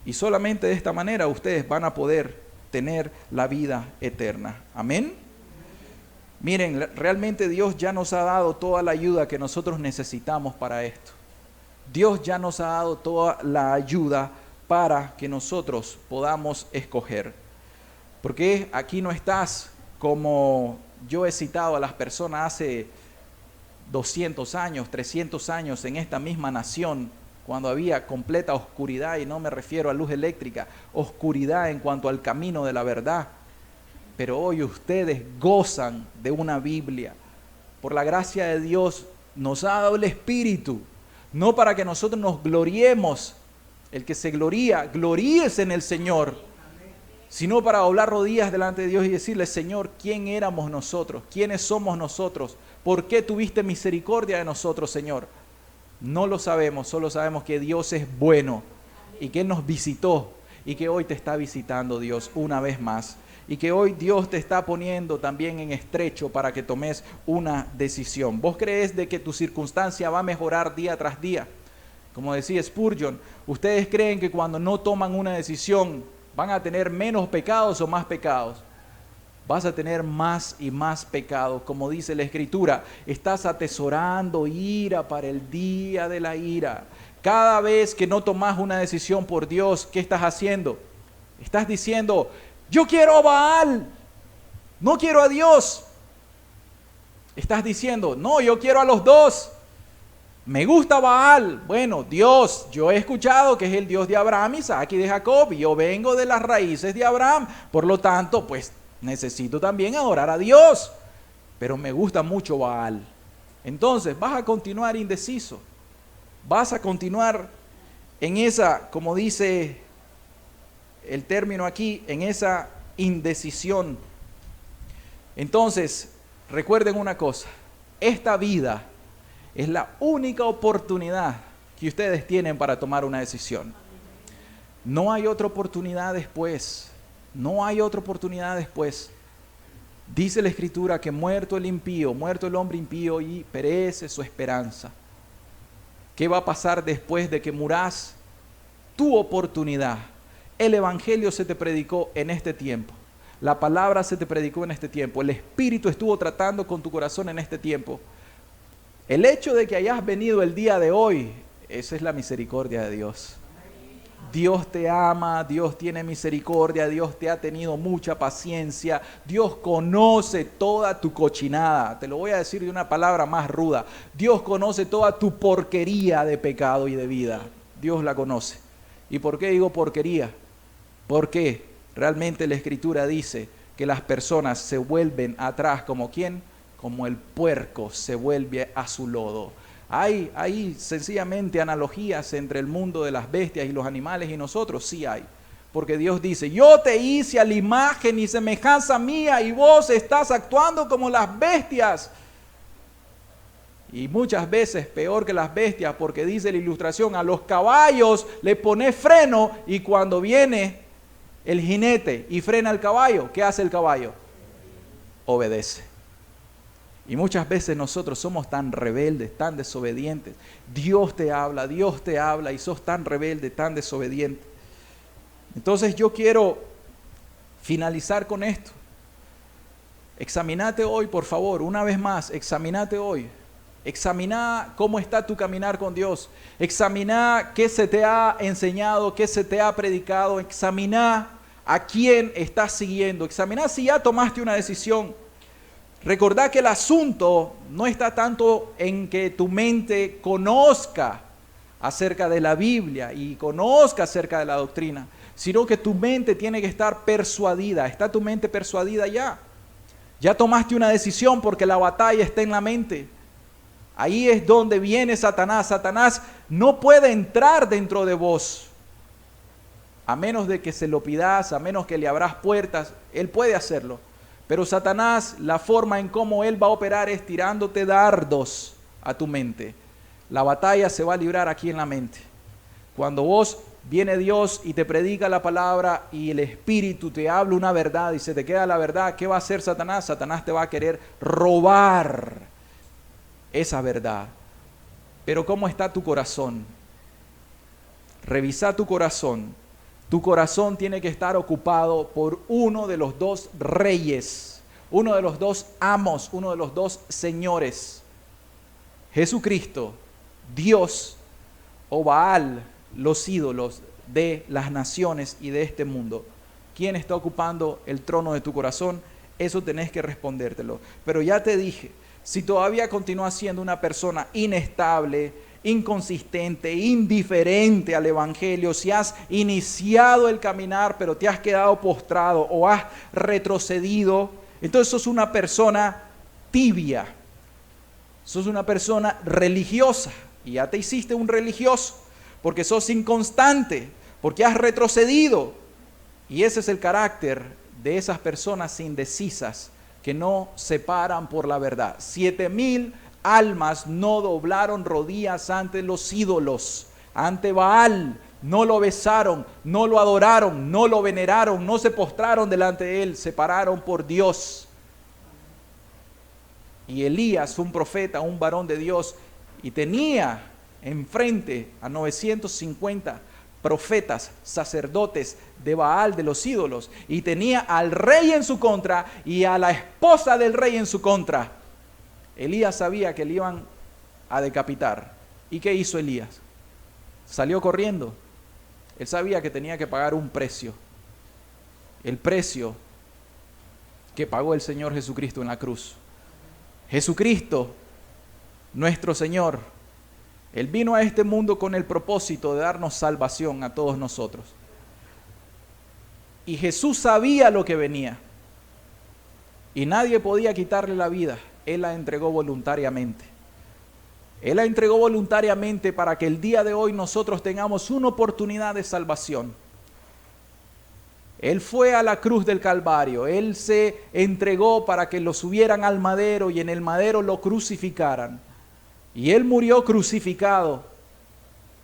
Y solamente de esta manera ustedes van a poder tener la vida eterna. Amén. Miren, realmente Dios ya nos ha dado toda la ayuda que nosotros necesitamos para esto. Dios ya nos ha dado toda la ayuda para que nosotros podamos escoger. Porque aquí no estás como yo he citado a las personas hace 200 años, 300 años en esta misma nación, cuando había completa oscuridad, y no me refiero a luz eléctrica, oscuridad en cuanto al camino de la verdad. Pero hoy ustedes gozan de una Biblia. Por la gracia de Dios nos ha dado el Espíritu, no para que nosotros nos gloriemos. El que se gloría, gloríese en el Señor, sino para doblar rodillas delante de Dios y decirle: Señor, ¿quién éramos nosotros? ¿Quiénes somos nosotros? ¿Por qué tuviste misericordia de nosotros, Señor? No lo sabemos, solo sabemos que Dios es bueno y que Él nos visitó y que hoy te está visitando, Dios, una vez más. Y que hoy Dios te está poniendo también en estrecho para que tomes una decisión. ¿Vos crees de que tu circunstancia va a mejorar día tras día? Como decía Spurgeon, ¿ustedes creen que cuando no toman una decisión van a tener menos pecados o más pecados? Vas a tener más y más pecados. Como dice la Escritura, estás atesorando ira para el día de la ira. Cada vez que no tomas una decisión por Dios, ¿qué estás haciendo? Estás diciendo: yo quiero a Baal, no quiero a Dios. Estás diciendo: no, yo quiero a los dos. Me gusta Baal. Bueno, Dios, yo he escuchado que es el Dios de Abraham, Isaac y de Jacob, y yo vengo de las raíces de Abraham. Por lo tanto, pues necesito también adorar a Dios. Pero me gusta mucho Baal. Entonces vas a continuar indeciso. Vas a continuar en esa, como dice el término aquí, en esa indecisión. Entonces, recuerden una cosa: esta vida es la única oportunidad que ustedes tienen para tomar una decisión. No hay otra oportunidad después. No hay otra oportunidad después. Dice la Escritura que muerto el impío, muerto el hombre impío, y perece su esperanza. ¿Qué va a pasar después de que murás? Tu oportunidad. El Evangelio se te predicó en este tiempo. La palabra se te predicó en este tiempo. El Espíritu estuvo tratando con tu corazón en este tiempo. El hecho de que hayas venido el día de hoy, esa es la misericordia de Dios. Dios te ama, Dios tiene misericordia, Dios te ha tenido mucha paciencia, Dios conoce toda tu cochinada. Te lo voy a decir de una palabra más ruda: Dios conoce toda tu porquería de pecado y de vida. Dios la conoce. ¿Y por qué digo porquería? Porque realmente la Escritura dice que las personas se vuelven atrás, ¿como quién? Como el puerco se vuelve a su lodo. Hay sencillamente analogías entre el mundo de las bestias y los animales y nosotros. Sí hay. Porque Dios dice: yo te hice a la imagen y semejanza mía, y vos estás actuando como las bestias. Y muchas veces peor que las bestias, porque dice la ilustración: a los caballos le pones freno, y cuando viene el jinete y frena al caballo, ¿qué hace el caballo? Obedece. Y muchas veces nosotros somos tan rebeldes, tan desobedientes. Dios te habla y sos tan rebelde, tan desobediente. Entonces yo quiero finalizar con esto. Examinate hoy, por favor, una vez más, examinate hoy. Examina cómo está tu caminar con Dios. Examina qué se te ha enseñado, qué se te ha predicado. Examina a quién estás siguiendo. Examina si ya tomaste una decisión. Recordá que el asunto no está tanto en que tu mente conozca acerca de la Biblia y conozca acerca de la doctrina, sino que tu mente tiene que estar persuadida. ¿Está tu mente persuadida ya? Ya tomaste una decisión porque la batalla está en la mente. Ahí es donde viene Satanás. Satanás no puede entrar dentro de vos, a menos de que se lo pidas, a menos que le abras puertas. Él puede hacerlo. Pero Satanás, la forma en cómo él va a operar es tirándote dardos a tu mente. La batalla se va a librar aquí en la mente. Cuando viene Dios y te predica la palabra y el Espíritu te habla una verdad y se te queda la verdad, ¿qué va a hacer Satanás? Satanás te va a querer robar esa verdad. Pero ¿cómo está tu corazón? Revisa tu corazón. Tu corazón tiene que estar ocupado por uno de los dos reyes, uno de los dos amos, uno de los dos señores. Jesucristo, Dios, o Baal, los ídolos de las naciones y de este mundo. ¿Quién está ocupando el trono de tu corazón? Eso tenés que respondértelo. Pero ya te dije, si todavía continúas siendo una persona inestable, inconsistente, indiferente al evangelio, si has iniciado el caminar pero te has quedado postrado o has retrocedido, entonces sos una persona tibia, sos una persona religiosa y ya te hiciste un religioso porque sos inconstante, porque has retrocedido, y ese es el carácter de esas personas indecisas que no se paran por la verdad. 7,000 almas no doblaron rodillas ante los ídolos, ante Baal, no lo besaron, no lo adoraron, no lo veneraron, no se postraron delante de él, se pararon por Dios. Y Elías, un profeta, un varón de Dios, y tenía enfrente a 950 profetas, sacerdotes de Baal, de los ídolos, y tenía al rey en su contra y a la esposa del rey en su contra. Elías sabía que le iban a decapitar. ¿Y qué hizo Elías? Salió corriendo. Él sabía que tenía que pagar un precio. El precio que pagó el Señor Jesucristo en la cruz. Jesucristo, nuestro Señor, Él vino a este mundo con el propósito de darnos salvación a todos nosotros. Y Jesús sabía lo que venía. Y nadie podía quitarle la vida. Él la entregó voluntariamente. Él la entregó voluntariamente para que el día de hoy nosotros tengamos una oportunidad de salvación. Él fue a la cruz del Calvario. Él se entregó para que lo subieran al madero y en el madero lo crucificaran. Y Él murió crucificado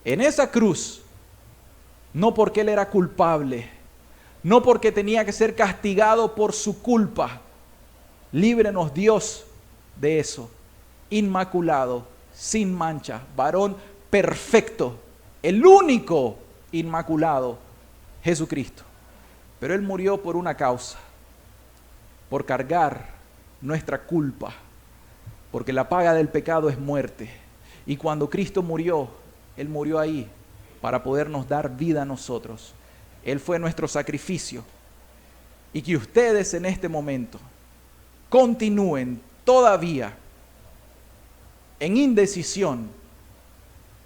en esa cruz, no porque Él era culpable, no porque tenía que ser castigado por su culpa. Líbrenos Dios de eso. Inmaculado, sin mancha, varón perfecto, el único inmaculado, Jesucristo. Pero Él murió por una causa, por cargar nuestra culpa, porque la paga del pecado es muerte. Y cuando Cristo murió, Él murió ahí para podernos dar vida a nosotros. Él fue nuestro sacrificio. Y que ustedes en este momento continúen todavía en indecisión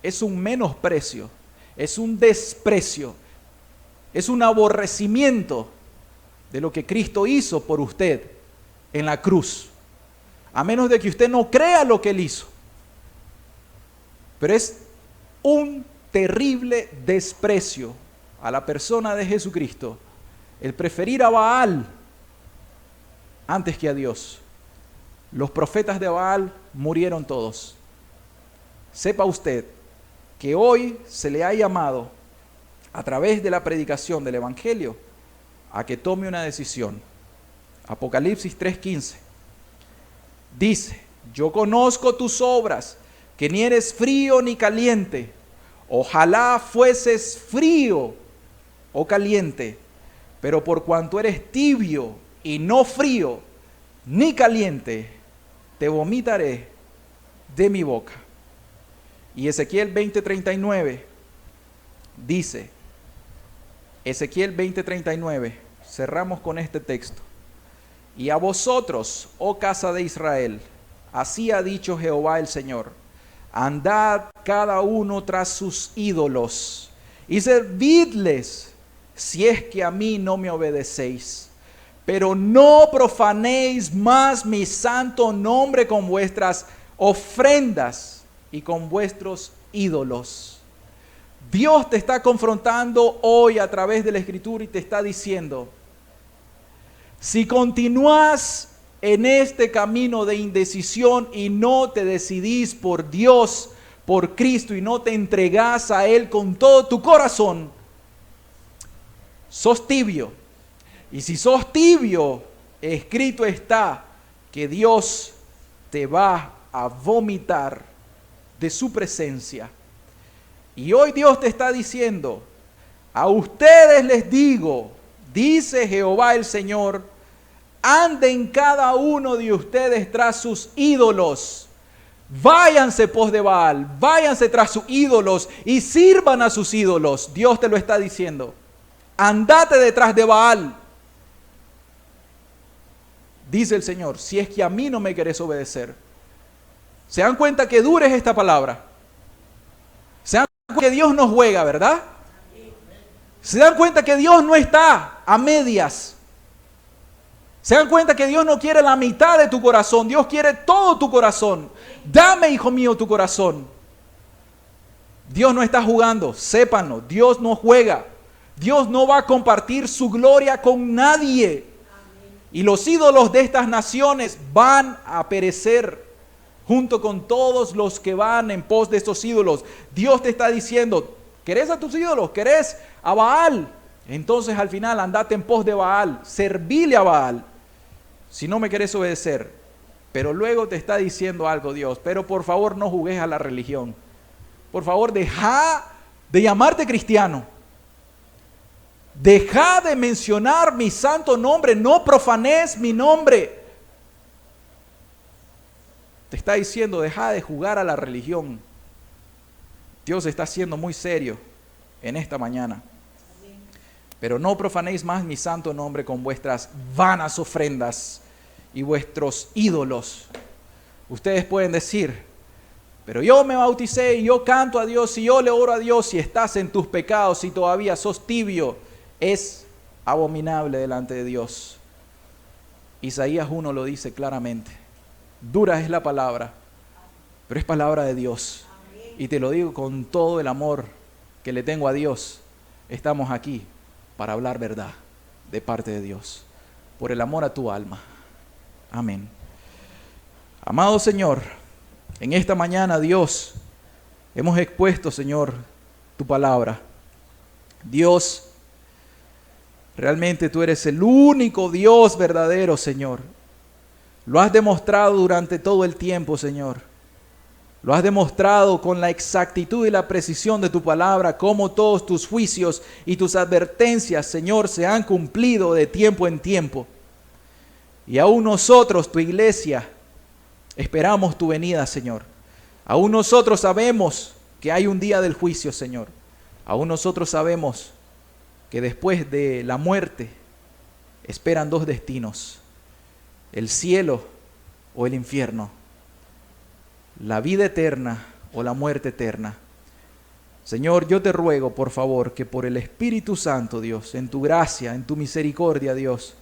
es un menosprecio, es un desprecio, es un aborrecimiento de lo que Cristo hizo por usted en la cruz. A menos de que usted no crea lo que Él hizo. Pero es un terrible desprecio a la persona de Jesucristo el preferir a Baal antes que a Dios. Los profetas de Baal murieron todos. Sepa usted que hoy se le ha llamado a través de la predicación del Evangelio a que tome una decisión. Apocalipsis 3:15 dice: yo conozco tus obras, que ni eres frío ni caliente. Ojalá fueses frío o caliente, pero por cuanto eres tibio y no frío ni caliente, te vomitaré de mi boca. Y Ezequiel 20:39 dice, Ezequiel 20:39, cerramos con este texto: y a vosotros, oh casa de Israel, así ha dicho Jehová el Señor, andad cada uno tras sus ídolos y servidles si es que a mí no me obedecéis. Pero no profanéis más mi santo nombre con vuestras ofrendas y con vuestros ídolos. Dios te está confrontando hoy a través de la Escritura y te está diciendo, si continúas en este camino de indecisión y no te decidís por Dios, por Cristo, y no te entregás a Él con todo tu corazón, sos tibio. Y si sos tibio, escrito está que Dios te va a vomitar de su presencia. Y hoy Dios te está diciendo, a ustedes les digo, dice Jehová el Señor, anden cada uno de ustedes tras sus ídolos. Váyanse pos de Baal, váyanse tras sus ídolos y sirvan a sus ídolos. Dios te lo está diciendo. Andate detrás de Baal. Dice el Señor, si es que a mí no me querés obedecer. ¿Se dan cuenta que dura es esta palabra? ¿Se dan cuenta que Dios no juega, verdad? ¿Se dan cuenta que Dios no está a medias? ¿Se dan cuenta que Dios no quiere la mitad de tu corazón? Dios quiere todo tu corazón. Dame, hijo mío, tu corazón. Dios no está jugando, sépanlo. Dios no juega. Dios no va a compartir su gloria con nadie. Y los ídolos de estas naciones van a perecer junto con todos los que van en pos de estos ídolos. Dios te está diciendo, ¿querés a tus ídolos? ¿Querés a Baal? Entonces al final andate en pos de Baal, servile a Baal, si no me querés obedecer. Pero luego te está diciendo algo Dios, pero por favor no jugues a la religión. Por favor deja de llamarte cristiano. Deja de mencionar mi santo nombre, no profanes mi nombre. Te está diciendo, deja de jugar a la religión. Dios está siendo muy serio en esta mañana. Pero no profanéis más mi santo nombre con vuestras vanas ofrendas y vuestros ídolos. Ustedes pueden decir, pero yo me bauticé y yo canto a Dios y yo le oro a Dios y estás en tus pecados y todavía sos tibio. Es abominable delante de Dios. Isaías 1 lo dice claramente. Dura es la palabra, pero es palabra de Dios. Y te lo digo con todo el amor que le tengo a Dios. Estamos aquí para hablar verdad de parte de Dios, por el amor a tu alma. Amén. Amado Señor, en esta mañana, Dios, hemos expuesto, Señor, tu palabra. Dios, realmente tú eres el único Dios verdadero, Señor. Lo has demostrado durante todo el tiempo, Señor. Lo has demostrado con la exactitud y la precisión de tu palabra, cómo todos tus juicios y tus advertencias, Señor, se han cumplido de tiempo en tiempo. Y aún nosotros, tu iglesia, esperamos tu venida, Señor. Aún nosotros sabemos que hay un día del juicio, Señor. Aún nosotros sabemos que después de la muerte esperan dos destinos, el cielo o el infierno, la vida eterna o la muerte eterna. Señor, yo te ruego, por favor, que por el Espíritu Santo, Dios, en tu gracia, en tu misericordia, Dios,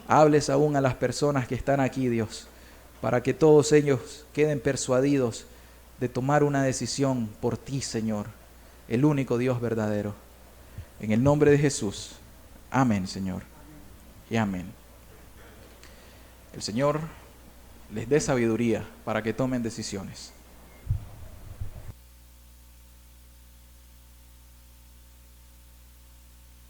hables aún a las personas que están aquí, Dios, para que todos ellos queden persuadidos de tomar una decisión por ti, Señor, el único Dios verdadero. En el nombre de Jesús. Amén, Señor. Y amén. El Señor les dé sabiduría para que tomen decisiones.